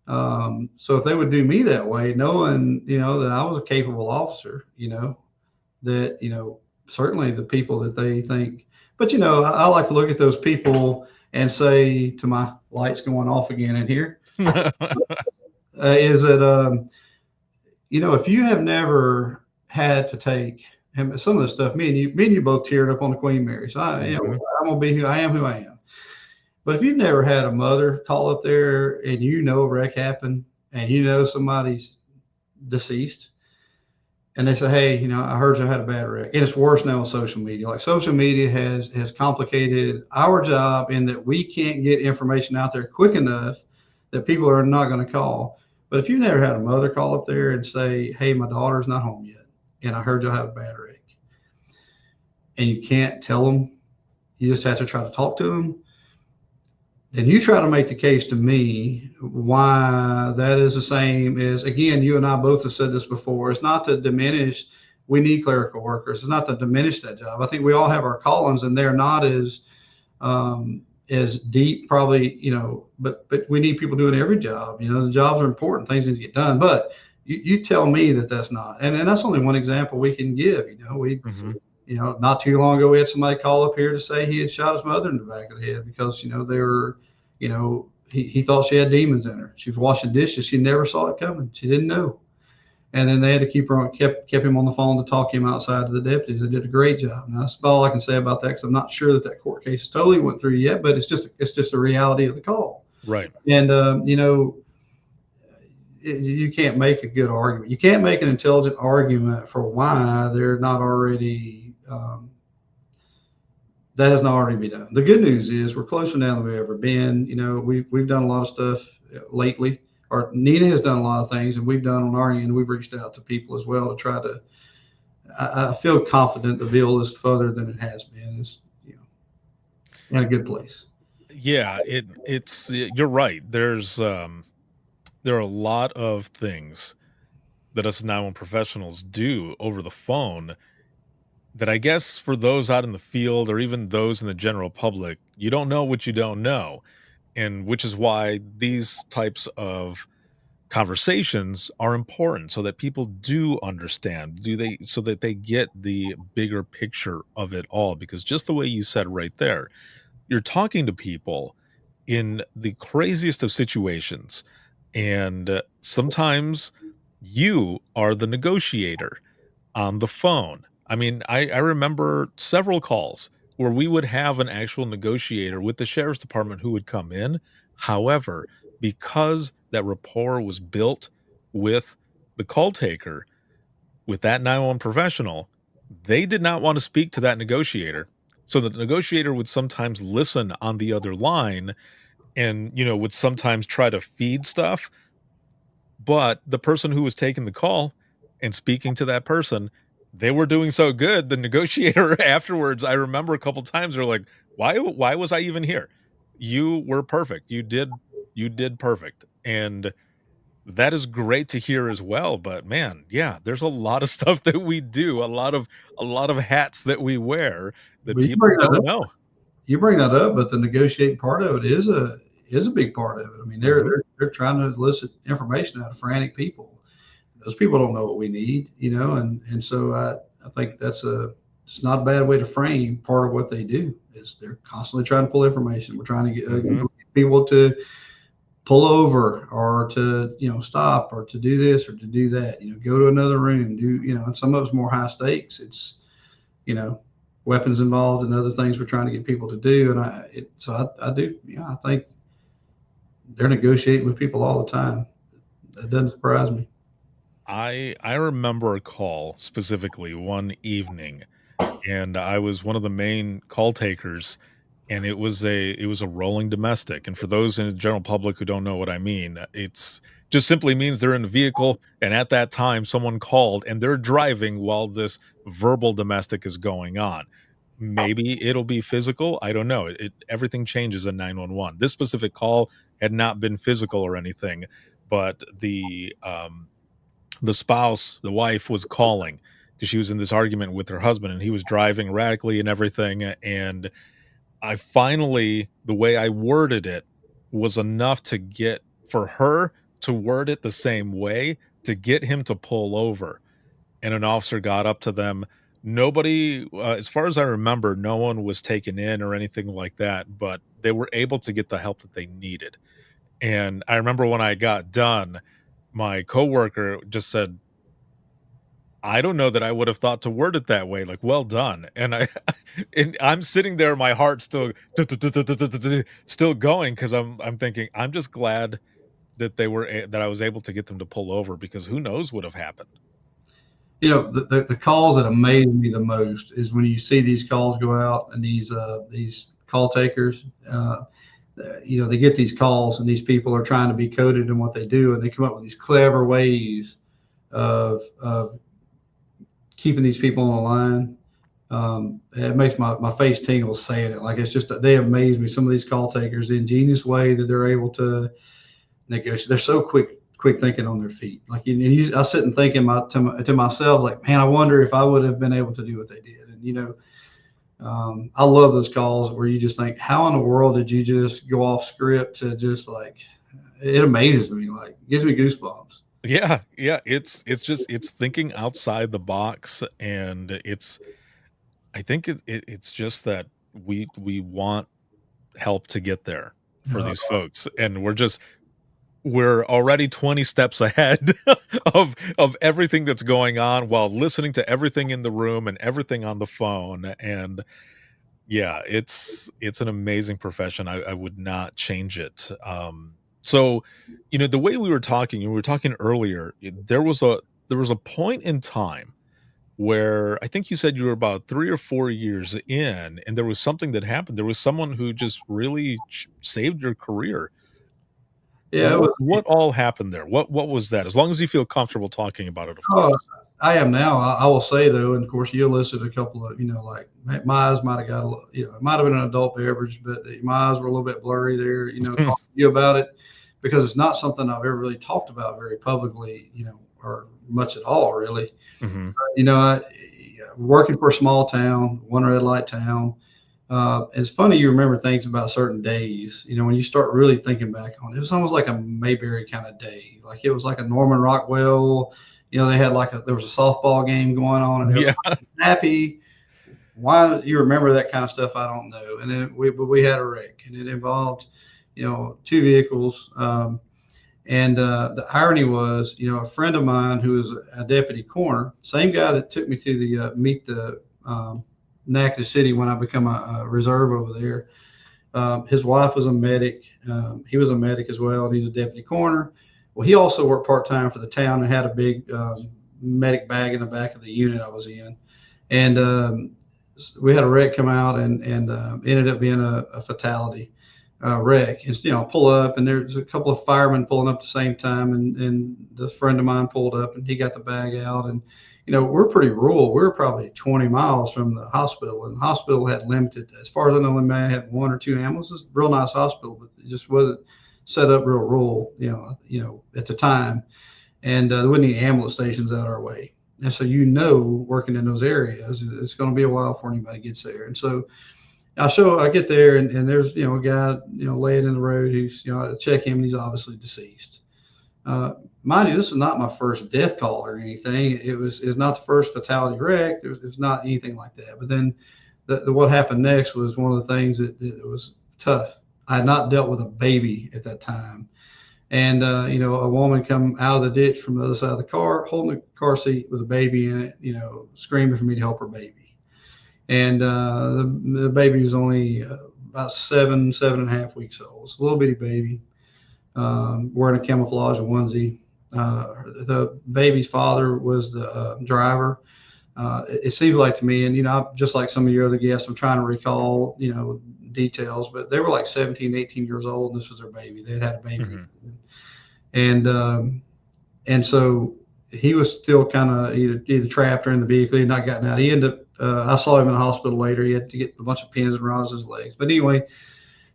So if they would do me that way, knowing, that I was a capable officer, that, certainly the people that they think, but, I like to look at those people and say to my lights going off again in here, is that, if you have never had to take some of the stuff, me and you both teared up on the Queen Mary. So I'm gonna be who I am. But if you've never had a mother call up there and a wreck happened and somebody's deceased, and they say, hey, I heard you had a bad wreck, and it's worse now with social media. Like social media has complicated our job in that we can't get information out there quick enough that people are not going to call. But if you've never had a mother call up there and say, hey, my daughter's not home yet, and I heard you'll have a bad wreck, and you can't tell them, you just have to try to talk to them, then you try to make the case to me why that is the same as, again, you and I both have said this before, it's not to diminish, we need clerical workers, it's not to diminish that job. I think we all have our callings, and they're not as deep probably, but we need people doing every job. The jobs are important, things need to get done, but you tell me that that's not, and that's only one example we can give. Not too long ago we had somebody call up here to say he had shot his mother in the back of the head because they were, he thought she had demons in her. She was washing dishes, she never saw it coming, she didn't know, and then they had to kept him on the phone to talk him outside to the deputies. They did a great job. Now that's all I can say about that, because I'm not sure that court case totally went through yet, but it's just a reality of the call. Right. And you can't make a good argument. You can't make an intelligent argument for why they're not already, that has not already been done. The good news is we're closer now than we've ever been. We've done a lot of stuff lately, or Nina has done a lot of things, and we've done on our end. We've reached out to people as well to try to, I feel confident the bill is further than it has been. It's, in a good place. Yeah, it's you're right. There are a lot of things that us 911 professionals do over the phone that I guess for those out in the field, or even those in the general public, you don't know what you don't know. And which is why these types of conversations are important, so that people do understand, so that they get the bigger picture of it all. Because just the way you said right there, you're talking to people in the craziest of situations, and sometimes you are the negotiator, on the phone. I mean, I remember several calls where we would have an actual negotiator with the sheriff's department who would come in. However, because that rapport was built with the call taker, with that 911 professional, they did not want to speak to that negotiator. So the negotiator would sometimes listen on the other line and, would sometimes try to feed stuff, but the person who was taking the call and speaking to that person, they were doing so good. The negotiator afterwards, I remember a couple times they're like, "Why was I even here? You were perfect. You did perfect." And that is great to hear as well, but man, yeah, there's a lot of stuff that we do, a lot of hats that we wear that But people don't know. you bring that up, but the negotiating part of it is a big part of it. I mean, Mhm, they're trying to elicit information out of frantic people. Those people don't know what we need, and so I think it's not a bad way to frame part of what they do is they're constantly trying to pull information. We're trying to get mhm. people to pull over or to stop or to do this or to do that. Go to another room. And some of it's more high stakes. It's you know weapons involved and other things we're trying to get people to do. And I do. I think they're negotiating with people all the time. That doesn't surprise me. I remember a call specifically one evening, and I was one of the main call takers, and it was a rolling domestic. And for those in the general public who don't know what I mean, it's just simply means they're in a vehicle, and at that time, someone called, and they're driving while this verbal domestic is going on. Maybe it'll be physical. I don't know. Everything changes in 911. This specific call had not been physical or anything, but the spouse, the wife was calling because she was in this argument with her husband and he was driving erratically and everything. And I finally, the way I worded it was enough to get for her to word it the same way to get him to pull over. And an officer got up to them. Nobody, as far as I remember, no one was taken in or anything like that, but they were able to get the help that they needed. And I remember when I got done, my coworker just said, I don't know that I would have thought to word it that way, like, "Well done," and and I'm sitting there, my heart still still going because I'm thinking, I'm just glad that that I was able to get them to pull over because who knows what have happened. The calls that amaze me the most is when you see these calls go out and these call takers, they get these calls and these people are trying to be coded in what they do, and they come up with these clever ways of keeping these people on the line. It makes my face tingle saying it. Like it's just they amaze me. Some of these call takers, the ingenious way that they're able to negotiate. They're so quick thinking on their feet. Like I sit and think to myself, like, man, I wonder if I would have been able to do what they did. And I love those calls where you just think, how in the world did you just go off script to just like? It amazes me. Like, gives me goosebumps. Yeah, yeah, it's thinking outside the box, and I think it's just that we want help to get there for Uh, these folks, and we're already 20 steps ahead of everything that's going on while listening to everything in the room and everything on the phone. And yeah, it's an amazing profession. I would not change it. So the way we were talking earlier, there was a point in time where I think you said you were about 3 or 4 years in, and there was something that happened. There was someone who just really saved your career. yeah, it was. What all happened there? What was that? As long as you feel comfortable talking about it, of Oh, course. I am now. I will say though, and of course you listed a couple of, like my eyes might have got a little, it might have been an adult beverage, but my eyes were a little bit blurry there, talking to you about it because it's not something I've ever really talked about very publicly, or much at all really. Mhm. I working for a small town, one red light town. It's funny you remember things about certain days. When you start really thinking back on it, it was almost like a Mayberry kind of day. Like it was like a Norman Rockwell. They had there was a softball game going on and everybody Yeah. was happy. Why you remember that kind of stuff, I don't know. And then we had a wreck, and it involved, two vehicles. And the irony was, a friend of mine who was a deputy coroner, same guy that took me to the meet the Natchitoches City when I become a reserve over there. His wife was a medic. He was a medic as well, and he's a deputy coroner. Well, he also worked part-time for the town and had a big medic bag in the back of the unit I was in. And we had a wreck come out and ended up being a fatality wreck. And, pull up, and there's a couple of firemen pulling up at the same time, and the friend of mine pulled up, and he got the bag out. And, we're pretty rural. We were probably 20 miles from the hospital, and the hospital had limited, as far as I know, we may have had 1 or 2 ambulances. Real nice hospital, but it just wasn't set up real rural, at the time. And there wasn't any ambulance stations out our way. And so, working in those areas, it's going to be a while before anybody gets there. And so I get there, and there's, a guy, laying in the road who's, I check him, and he's obviously deceased. Mind you, this is not my first death call or anything. It's not the first fatality wreck. There's not anything like that. But then what happened next was one of the things that was tough. I had not dealt with a baby at that time. And, a woman come out of the ditch from the other side of the car, holding the car seat with a baby in it, screaming for me to help her baby. And the baby was only about 7.5 weeks old. It's a little bitty baby, wearing a camouflage onesie. The baby's father was the driver. It seems like to me, and, just like some of your other guests, I'm trying to recall, details, but they were like 17, 18 years old, and this was their baby. They had a baby. Mm-hmm. And so he was still kind of either trapped or in the vehicle. He had not gotten out. He ended up, I saw him in the hospital later. He had to get a bunch of pins and rods in his legs. But anyway,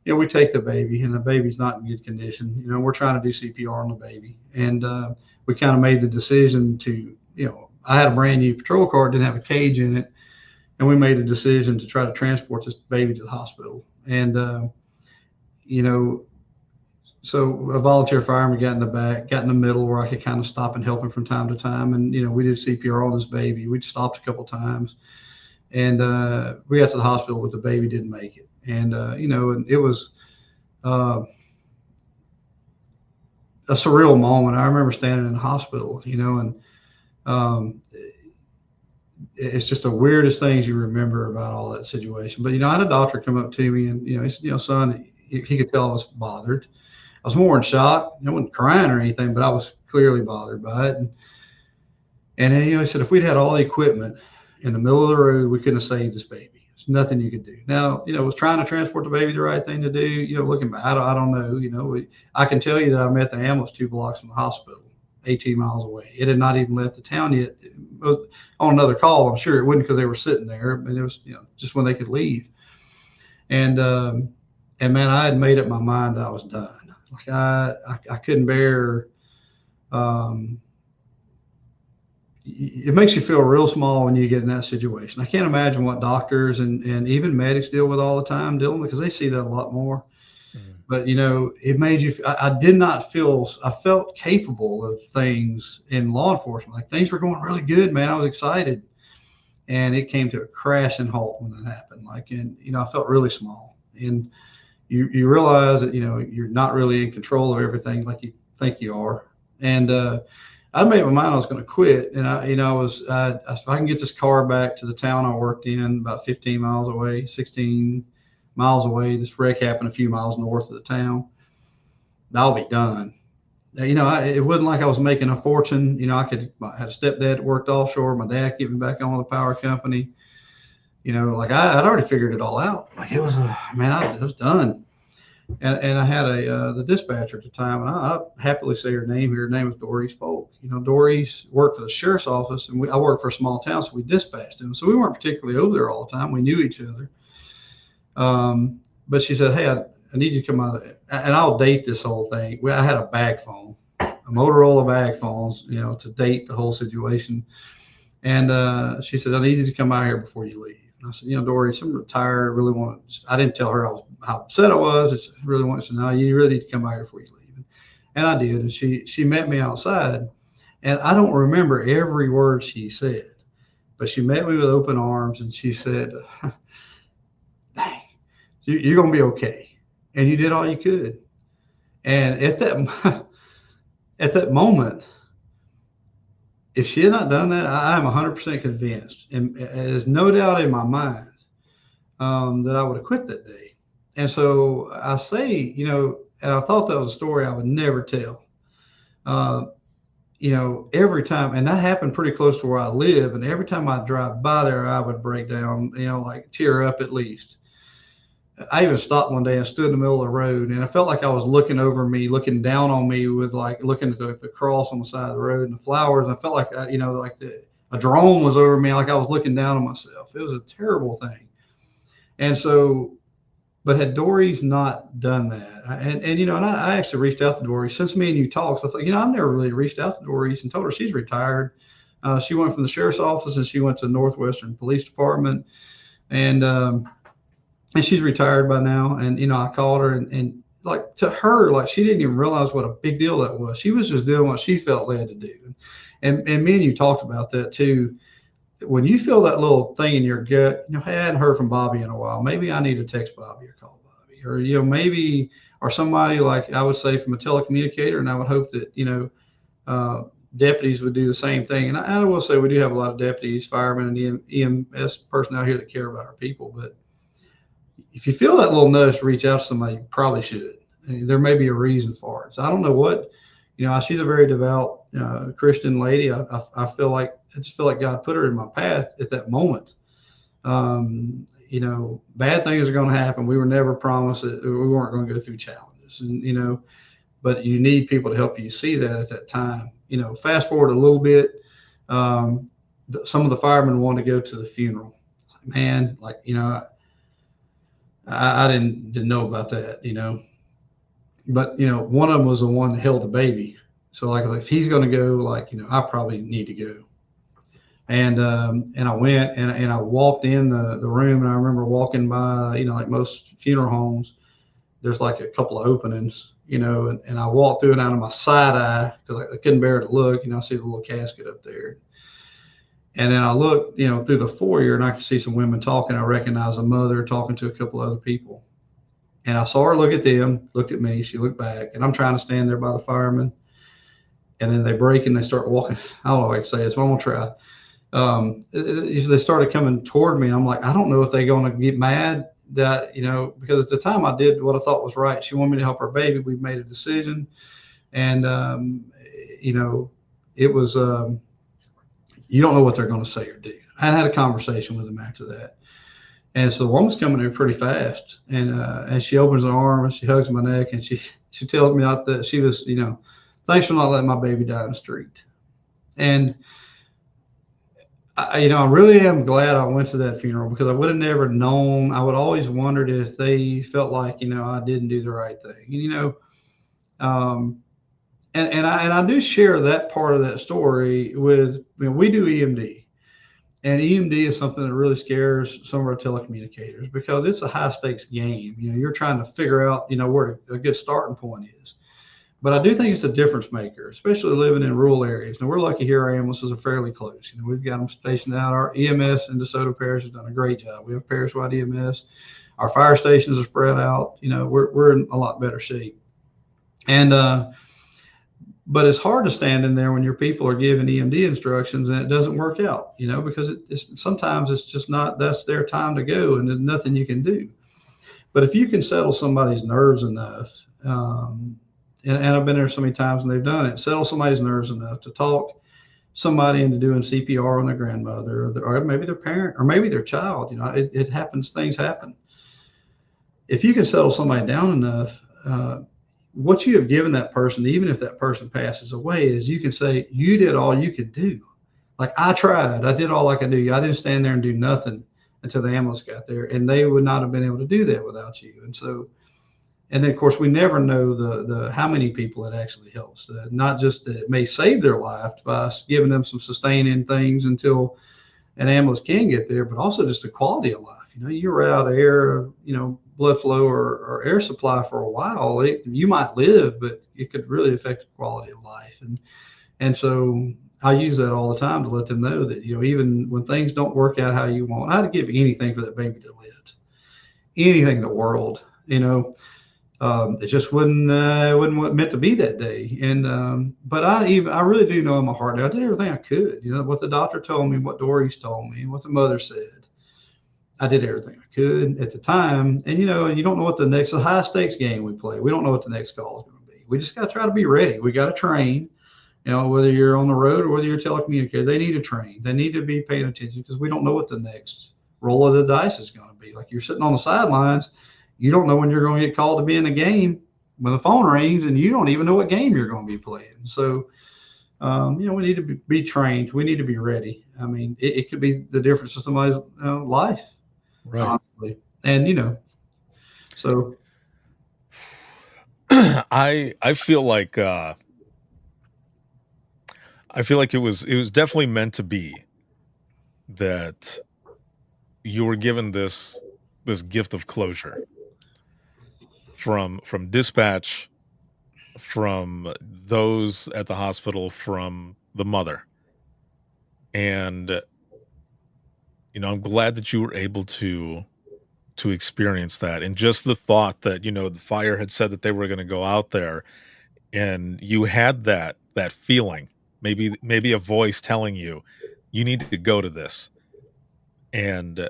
we take the baby, and the baby's not in good condition. We're trying to do CPR on the baby. And we kind of made the decision to, I had a brand new patrol car, didn't have a cage in it. And we made a decision to try to transport this baby to the hospital. And, so a volunteer fireman got in the back, got in the middle where I could kind of stop and help him from time to time. And, we did CPR on this baby. We stopped a couple times. And we got to the hospital, but the baby didn't make it. And, and it was a surreal moment. I remember standing in the hospital, and it's just the weirdest things you remember about all that situation. But, I had a doctor come up to me, and, he said, son, he could tell I was bothered. I was more in shock. I wasn't crying or anything, but I was clearly bothered by it. And then, he said, if we'd had all the equipment in the middle of the road, we couldn't have saved this baby. There's nothing you could do. Now, was trying to transport the baby the right thing to do? Looking back, I don't know. I can tell you that I met the ambulance 2 blocks from the hospital, 18 miles away. It had not even left the town yet. It was on another call. I'm sure it wouldn't, because they were sitting there. And it was, just when they could leave. And man, I had made up my mind that I was done. Like I couldn't bear. It makes you feel real small when you get in that situation. I can't imagine what doctors and even medics deal with all the time, Dylan, because they see that a lot more. Mm-hmm. But, it made you, I did not feel, I felt capable of things in law enforcement. Like, things were going really good, man. I was excited. And it came to a crashing halt when that happened. Like, and, I felt really small. And you realize that, you're not really in control of everything like you think you are. And I made my mind I was going to quit. And if I can get this car back to the town I worked in, about 15 miles away, 16 miles away, this wreck happened a few miles north of the town, I'll be done. It wasn't like I was making a fortune. I had a stepdad that worked offshore. My dad get me back on with the power company. Like I'd already figured it all out. Like it was, it was done. And I had the dispatcher at the time, and I'll happily say her name here. Her name was Doris Folk. Doris worked for the sheriff's office, and I worked for a small town, so we dispatched him. So we weren't particularly over there all the time. We knew each other. But she said, hey, I need you to come out. And I'll date this whole thing. I had a bag phone, a Motorola bag phones, to date the whole situation. And she said, I need you to come out here before you leave. And I said, Doris, I'm retired. I really want to. I didn't tell her how upset I was. I really wanted to say, no, you really need to come out here before you leave. And I did. And she met me outside. And I don't remember every word she said, but she met me with open arms, and she said, dang, you're going to be okay. And you did all you could. And at that, at that moment, if she had not done that, I am 100% convinced, and there's no doubt in my mind that I would have quit that day. And so I say, and I thought that was a story I would never tell. Uh, every time, and that happened pretty close to where I live, and every time I drive by there, I would break down, like tear up at least. I even stopped one day and stood in the middle of the road, and I felt like I was looking over me, looking down on me with like looking at the cross on the side of the road and the flowers. And I felt like, a drone was over me, like I was looking down on myself. It was a terrible thing. And so, but had Dory's not done that, and I actually reached out to Dory since me and you talked. So I thought, I've never really reached out to Dory's and told her she's retired. She went from the sheriff's office and she went to the Northwestern Police Department, and she's retired by now. And I called her, and like to her, like she didn't even realize what a big deal that was. She was just doing what she felt led to do. And me and you talked about that too. When you feel that little thing in your gut, hey, I hadn't heard from Bobby in a while. Maybe I need to text Bobby or call Bobby, or maybe, or somebody, like I would say, from a telecommunicator. And I would hope that deputies would do the same thing. And I will say we do have a lot of deputies, firemen, and EMS personnel here that care about our people. But if you feel that little nudge to reach out to somebody, you probably should. There may be a reason for it. So I don't know what, she's a very devout Christian lady. I just feel like God put her in my path at that moment. Bad things are going to happen. We were never promised that we weren't going to go through challenges, and but you need people to help you see that at that time. Fast forward a little bit, some of the firemen wanted to go to the funeral. Man, I didn't know about that, but one of them was the one that held the baby. So like if he's going to go, I probably need to go. And I went and I walked in the room, and I remember walking by, like most funeral homes, there's like a couple of openings, and I walked through it out of my side eye because I couldn't bear to look. I see the little casket up there. And then I looked, through the foyer, and I could see some women talking. I recognized a mother talking to a couple other people. And I saw her look at them, looked at me, she looked back, and I'm trying to stand there by the firemen. And then they break and they start walking. I don't know what I can say it, so I'm going to try. They started coming toward me. I'm like, I don't know if they're going to get mad that, because at the time I did what I thought was right. She wanted me to help her baby. We made a decision. And, it was, you don't know what they're going to say or do. I had a conversation with them after that. And so the woman's coming in pretty fast, and she opens her arm and she hugs my neck, and she tells me that she was, thanks for not letting my baby die in the street. And I really am glad I went to that funeral, because I would have never known. I would always wondered if they felt like, I didn't do the right thing. And I do share that part of that story with, we do EMD, and EMD is something that really scares some of our telecommunicators, because it's a high stakes game. You're trying to figure out, where a good starting point is. But I do think it's a difference maker, especially living in rural areas. Now, we're lucky here, our ambulances are fairly close. We've got them stationed out. Our EMS in Desoto Parish has done a great job. We have parish-wide EMS. Our fire stations are spread out. We're in a lot better shape. And but it's hard to stand in there when your people are giving EMD instructions and it doesn't work out, because sometimes it's just not, that's their time to go, and there's nothing you can do. But if you can settle somebody's nerves enough, and I've been there so many times and they've done it, settle somebody's nerves enough to talk somebody into doing CPR on their grandmother, or maybe their parent, or maybe their child. It happens, things happen. If you can settle somebody down enough, what you have given that person, even if that person passes away, is you can say, you did all you could do. Like, I tried, I did all I could do. I didn't stand there and do nothing until the ambulance got there, and they would not have been able to do that without you. And so, and then of course, we never know the how many people it actually helps. Not just that it may save their life by giving them some sustaining things until an ambulance can get there, but also just the quality of life. You're out of air, blood flow or air supply for a while. You might live, but it could really affect the quality of life. And so I use that all the time to let them know that, even when things don't work out how you want, I'd give anything for that baby to live. Anything in the world, It just wasn't meant to be that day. And but I really do know in my heart that I did everything I could. You know what the doctor told me, what Dory's told me, what the mother said. I did everything I could at the time. And you don't know what it's a high stakes game we play. We don't know what the next call is going to be. We just got to try to be ready. We got to train. Whether you're on the road or whether you're a telecommunicator, they need to train. They need to be paying attention because we don't know what the next roll of the dice is going to be. Like you're sitting on the sidelines, you don't know when you're going to get called to be in a game when the phone rings, and you don't even know what game you're going to be playing. So, we need to be trained. We need to be ready. I mean, it could be the difference in somebody's life, Right. honestly. And so I feel like it was definitely meant to be that you were given this gift of closure from dispatch, from those at the hospital, from the mother. And I'm glad that you were able to experience that. And just the thought that the fire had said that they were going to go out there, and you had that feeling, maybe a voice telling you need to go to this. And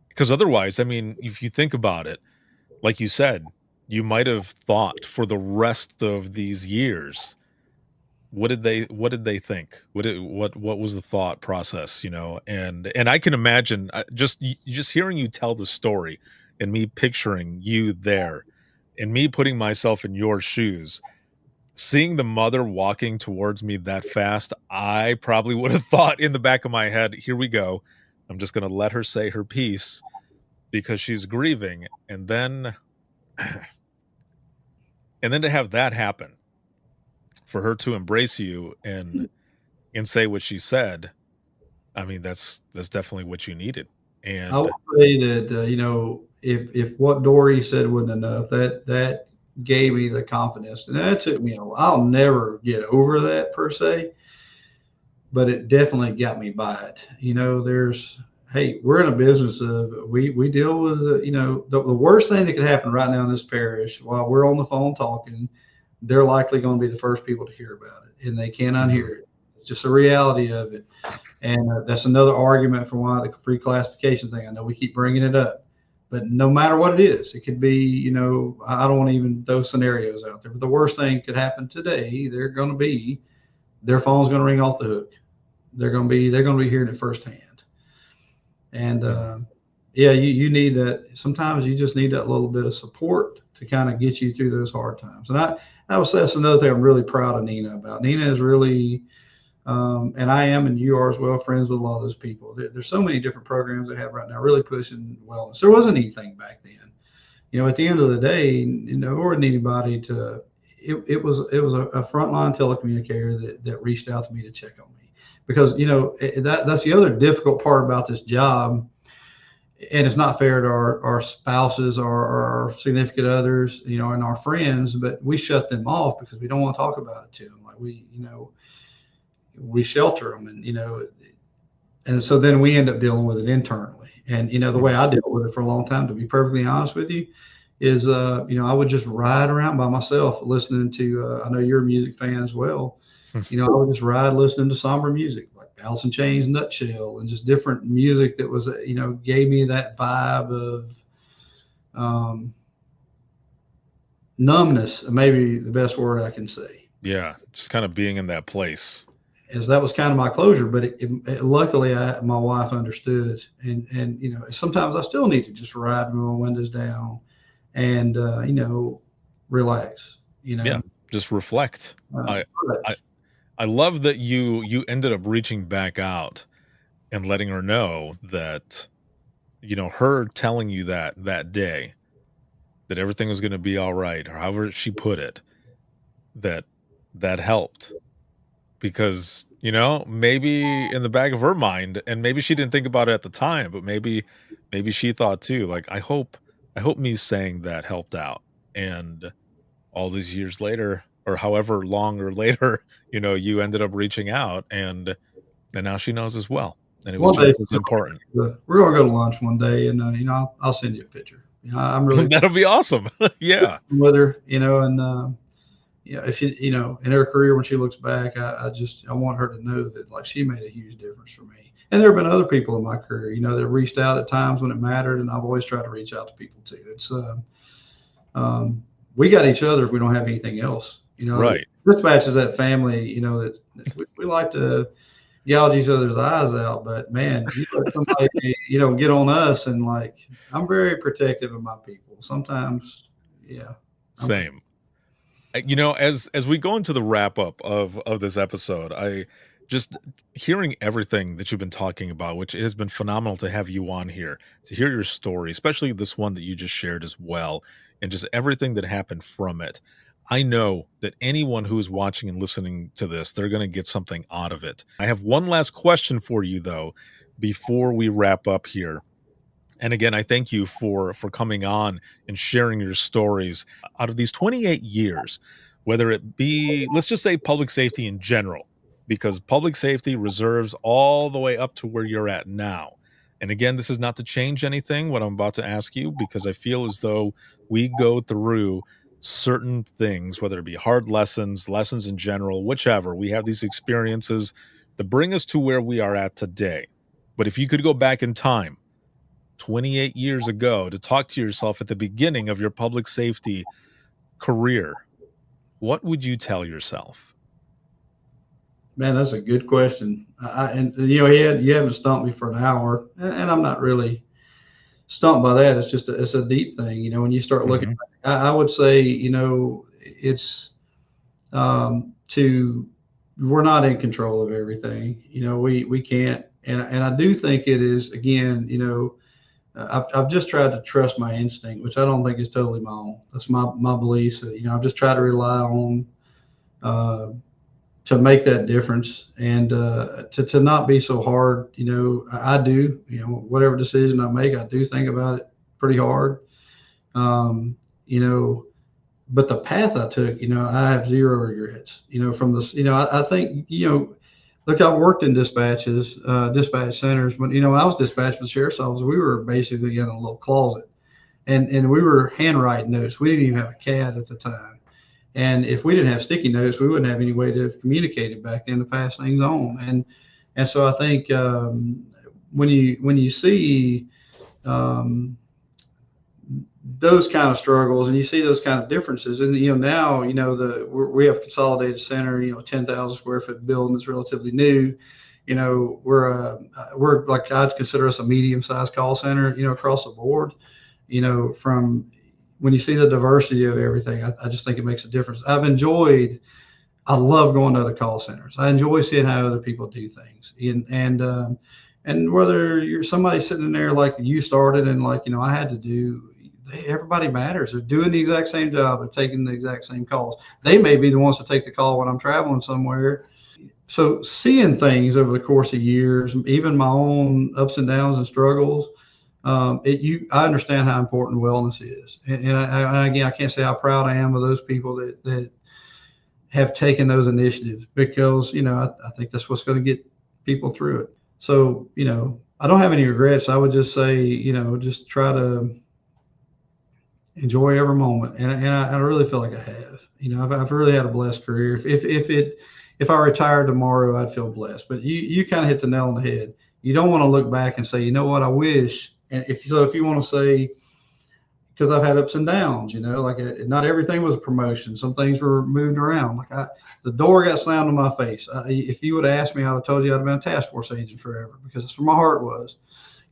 because otherwise, I mean, if you think about it, like you said, you might have thought for the rest of these years, what did they think? What was the thought process, And I can imagine just hearing you tell the story and me picturing you there and me putting myself in your shoes, seeing the mother walking towards me that fast, I probably would have thought in the back of my head, here we go. I'm just going to let her say her piece because she's grieving. And then to have that happen, for her to embrace you and say what she said, I mean, that's definitely what you needed. I And would say that if what Dory said wasn't enough, that gave me the confidence, and that took me a while. I'll never get over that per se, but it definitely got me by it. Hey, we're in a business of we deal with the worst thing that could happen right now in this parish while we're on the phone talking. They're likely going to be the first people to hear about it, and they can't unhear it. It's just a reality of it. And that's another argument for why the reclassification thing. I know we keep bringing it up, but no matter what it is, it could be, I don't want to even throw scenarios out there, but the worst thing could happen today. Their phone's going to ring off the hook. They're going to be hearing it firsthand. And you need that. Sometimes you just need that little bit of support to kind of get you through those hard times. And I would say that's another thing I'm really proud of Nina about. Nina is really, and I am, and you are as well, friends with a lot of those people. There's so many different programs they have right now, really pushing wellness. There wasn't anything back then. At the end of the day, there wasn't anybody to. It was a frontline telecommunicator that reached out to me to check on me, because that's the other difficult part about this job. And it's not fair to our spouses or our significant others, and our friends, but we shut them off because we don't want to talk about it to them. Like we shelter them, and so then we end up dealing with it internally. And the way I dealt with it for a long time, to be perfectly honest with you, is I would just ride around by myself listening to. I know you're a music fan as well. I would just ride listening to somber music like Alice in Chains, Nutshell, and just different music that was, gave me that vibe of numbness, maybe the best word I can say. Yeah, just kind of being in that place. As that was kind of my closure, but luckily my wife understood, and sometimes I still need to just ride with my windows down and relax. Yeah, just reflect. I love that you ended up reaching back out and letting her know that, her telling you that day that everything was going to be all right, or however she put it, that helped. Because, maybe in the back of her mind, and maybe she didn't think about it at the time, but maybe she thought too, like, I hope me saying that helped out. And all these years later, or however long or later, you ended up reaching out, and now she knows as well. And it was just as important. We're gonna go to lunch one day, and I'll send you a picture. I'm really That'll be awesome. Yeah. with her, and yeah, if in her career when she looks back, I want her to know that like she made a huge difference for me. And there have been other people in my career, that reached out at times when it mattered, and I've always tried to reach out to people too. It's we got each other if we don't have anything else. Right. Dispatch is that family, that we like to gouge each other's eyes out, but man, you let somebody, get on us, and like I'm very protective of my people. Sometimes, yeah. Same. As we go into the wrap up of this episode, I just hearing everything that you've been talking about, which it has been phenomenal to have you on here to hear your story, especially this one that you just shared as well, and just everything that happened from it. I know that anyone who is watching and listening to this, they're going to get something out of it. I have one last question for you though, before we wrap up here. And again, I thank you for coming on and sharing your stories. Out of these 28 years, whether it be, let's just say public safety in general, because public safety reserves all the way up to where you're at now. And again, this is not to change anything, what I'm about to ask you, because I feel as though we go through certain things, whether it be hard lessons in general, whichever, we have these experiences that bring us to where we are at today. But if you could go back in time, 28 years ago, to talk to yourself at the beginning of your public safety career, what would you tell yourself? Man, that's a good question. And you haven't stumped me for an hour, and I'm not really stumped by that. It's just it's a deep thing. When you start looking, I would say, it's we're not in control of everything. We can't, and I do think it is again. I've just tried to trust my instinct, which I don't think is totally my own. That's my beliefs. I've just tried to rely on to make that difference, and to not be so hard. I do. Whatever decision I make, I do think about it pretty hard. But the path I took, I have zero regrets. From this, I think, look, I've worked in dispatch centers, but when I was dispatched with the sheriff's office, we were basically in a little closet, and we were handwriting notes. We didn't even have a CAD at the time, and if we didn't have sticky notes, we wouldn't have any way to communicate it back then to pass things on. And so I think when you see those kind of struggles, and you see those kind of differences, and now we have consolidated center, 10,000 square foot building that's relatively new. We're like, I'd consider us a medium sized call center, across the board. From when you see the diversity of everything, I just think it makes a difference. I love going to other call centers. I enjoy seeing how other people do things, and whether you're somebody sitting in there like you started, and like I had to do. Everybody matters. They're doing the exact same job. They're taking the exact same calls. They may be the ones to take the call when I'm traveling somewhere. So seeing things over the course of years, even my own ups and downs and struggles, I understand how important wellness is. And I can't say how proud I am of those people that have taken those initiatives, because, I think that's what's going to get people through it. So, I don't have any regrets. I would just say, just try to enjoy every moment, and I really feel like I have. I've really had a blessed career. If I retired tomorrow, I'd feel blessed. But you kind of hit the nail on the head. You don't want to look back and say, you know what, I wish. And if you want to say, because I've had ups and downs, like not everything was a promotion. Some things were moved around. Like the door got slammed in my face. If you would have asked me, I'd have told you I'd have been a task force agent forever, because it's where my heart was.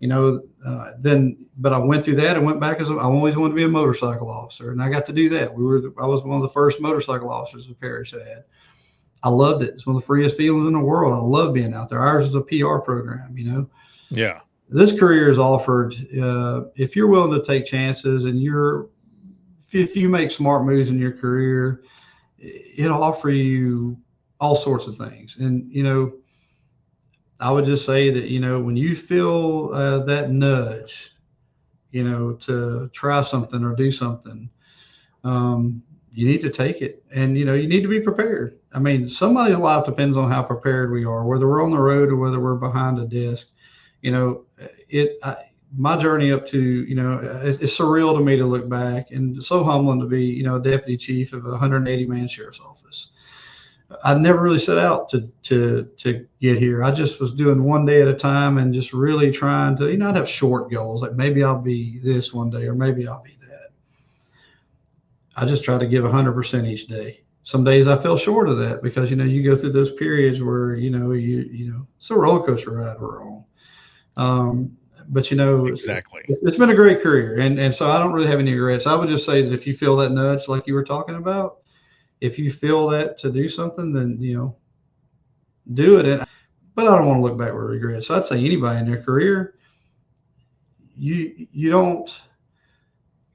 But I went through that and went back I always wanted to be a motorcycle officer, and I got to do that. I was one of the first motorcycle officers the parish had. I loved it. It's one of the freest feelings in the world. I love being out there. Ours is a PR program, Yeah. This career is offered, if you're willing to take chances, and if you make smart moves in your career, it'll offer you all sorts of things. And, I would just say that, when you feel that nudge, to try something or do something, you need to take it, and, you need to be prepared. I mean, somebody's life depends on how prepared we are, whether we're on the road or whether we're behind a desk. my journey up to, it's surreal to me to look back, and so humbling to be, a deputy chief of a 180-man sheriff's office. I never really set out to get here. I just was doing one day at a time and just really trying to, I'd have short goals, like maybe I'll be this one day or maybe I'll be that. I just try to give 100% each day. Some days I fell short of that because, you go through those periods where, it's a roller coaster ride we're on. But Exactly. It's been a great career. And so I don't really have any regrets. I would just say that if you feel that nudge, like you were talking about, if you feel that to do something, then, do it. But I don't want to look back with regrets. So I'd say anybody in their career, you don't,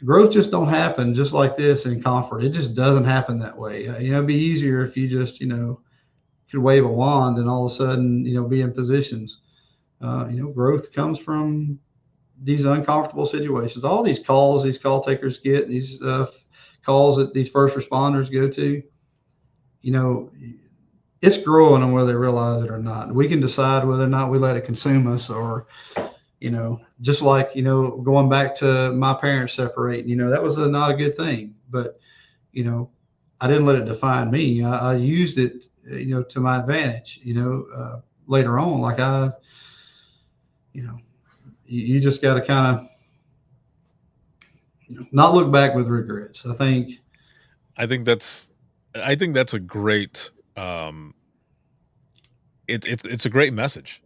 growth just don't happen just like this in comfort. It just doesn't happen that way. It'd be easier if you just, could wave a wand and all of a sudden, be in positions. Growth comes from these uncomfortable situations. All these calls these call takers get, these calls that these first responders go to, it's growing on whether they realize it or not. We can decide whether or not we let it consume us, or, just like, going back to my parents separating, that was not a good thing, but, I didn't let it define me. I used it, to my advantage, later on, like you just got to kind of not look back with regrets. I think that's a great, it's a great message,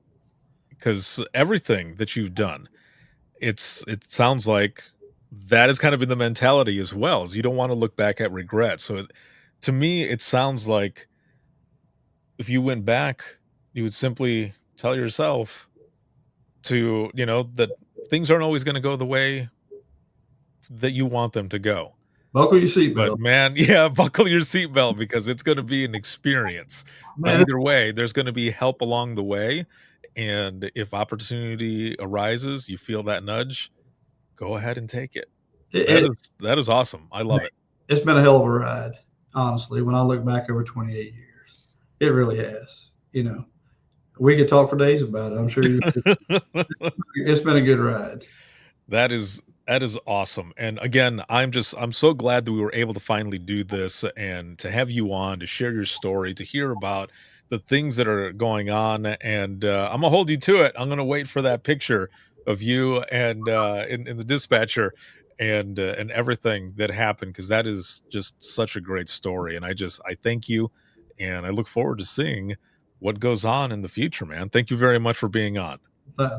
because everything that you've done, it sounds like that has kind of been the mentality as well, is you don't want to look back at regret. So to me, it sounds like if you went back, you would simply tell yourself to, that things aren't always going to go the way that you want them to go. buckle your seatbelt. But man, yeah, buckle your seatbelt, because it's going to be an experience. But either way, there's going to be help along the way. And if opportunity arises, you feel that nudge, go ahead and take it. That is awesome. I love it. It's been a hell of a ride, honestly, when I look back over 28 years. It really has. We could talk for days about it. I'm sure it's been a good ride. That is awesome. And again, I'm so glad that we were able to finally do this and to have you on to share your story, to hear about the things that are going on. And I'm gonna hold you to it. I'm gonna wait for that picture of you and in the dispatcher and everything that happened, because that is just such a great story. And I thank you, and I look forward to seeing what goes on in the future, man. Thank you very much for being on.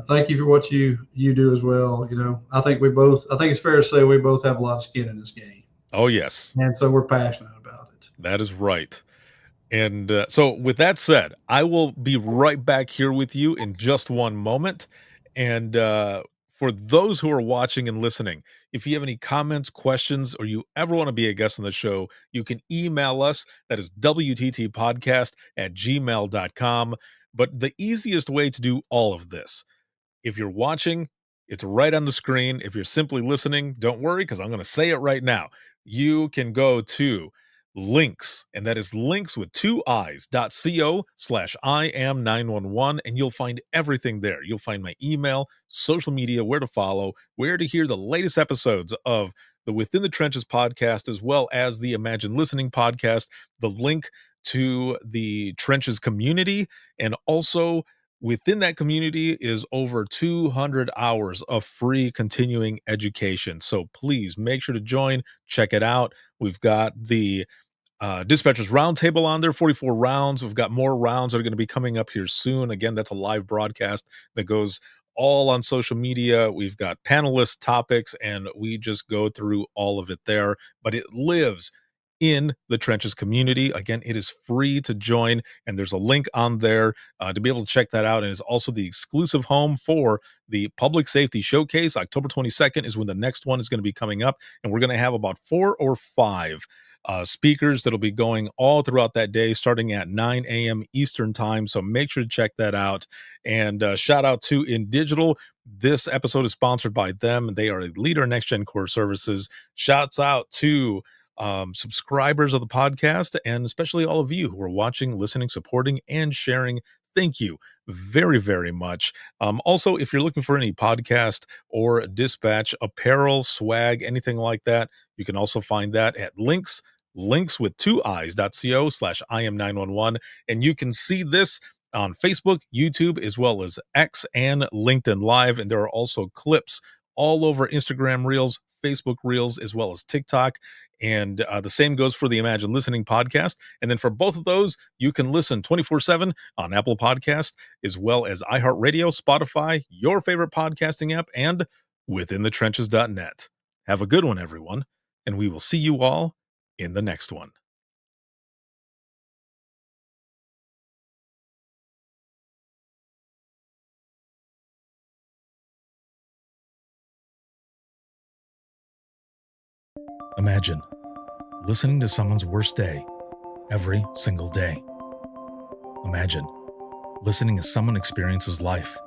Thank you for what you do as well. I think it's fair to say we both have a lot of skin in this game. Oh, yes. And so we're passionate about it. That is right. And so with that said, I will be right back here with you in just one moment. And for those who are watching and listening, if you have any comments, questions, or you ever want to be a guest on the show, you can email us. That is wttpodcast@gmail.com. But the easiest way to do all of this, if you're watching, it's right on the screen. If you're simply listening, don't worry, because I'm going to say it right now. You can go to links, and that is links with 2 i's.co/IAM911, and you'll find everything there. You'll find my email, social media, where to follow, where to hear the latest episodes of the Within the Trenches podcast, as well as the Imagine Listening podcast, the link to the Trenches community, and also within that community is over 200 hours of free continuing education. So please make sure to join, check it out. We've got the Dispatchers Roundtable on there, 44 rounds. We've got more rounds that are going to be coming up here soon. Again, that's a live broadcast that goes all on social media. We've got panelist topics, and we just go through all of it there. But it lives in the Trenches community. Again, it is free to join, and there's a link on there to be able to check that out. And it's also the exclusive home for the Public Safety Showcase. October 22nd is when the next one is going to be coming up, and we're going to have about 4 or 5 speakers that'll be going all throughout that day, starting at 9 a.m. Eastern time. So make sure to check that out. And shout out to In Digital. This episode is sponsored by them. They are a leader in next gen core services. Shouts out to subscribers of the podcast, and especially all of you who are watching, listening, supporting, and sharing. Thank you very, very much. Also, if you're looking for any podcast or dispatch apparel, swag, anything like that, you can also find that at links with 2eyes.co/IM911. And you can see this on Facebook, YouTube, as well as X and LinkedIn Live. And there are also clips all over Instagram Reels, Facebook Reels, as well as TikTok. And the same goes for the Imagine Listening podcast. And then for both of those, you can listen 24/7 on Apple Podcast, as well as iHeartRadio, Spotify, your favorite podcasting app, and withinthetrenches.net. Have a good one, everyone. And we will see you all in the next one. Imagine listening to someone's worst day every single day. Imagine listening as someone experiences life,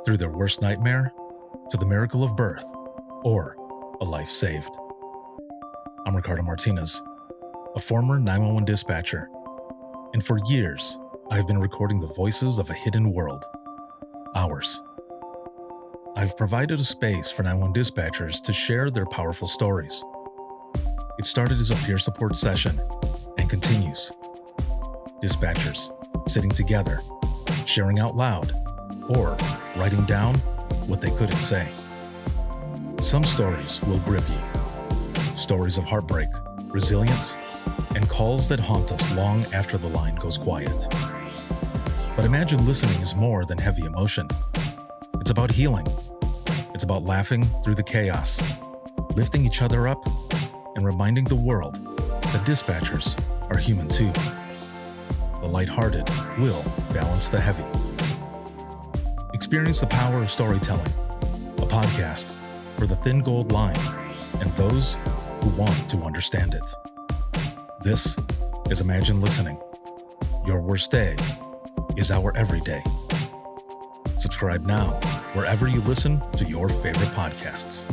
through their worst nightmare to the miracle of birth or a life saved. I'm Ricardo Martinez, a former 911 dispatcher, and for years, I've been recording the voices of a hidden world, ours. I've provided a space for 911 dispatchers to share their powerful stories. It started as a peer support session and continues. Dispatchers sitting together, sharing out loud, or writing down what they couldn't say. Some stories will grip you. Stories of heartbreak, resilience, and calls that haunt us long after the line goes quiet. But Imagine Listening is more than heavy emotion. It's about healing. It's about laughing through the chaos, lifting each other up, and reminding the world that dispatchers are human too. The lighthearted will balance the heavy. Experience the power of storytelling, a podcast for the thin gold line and those who want to understand it. This is Imagine Listening. Your worst day is our everyday. Subscribe now wherever you listen to your favorite podcasts.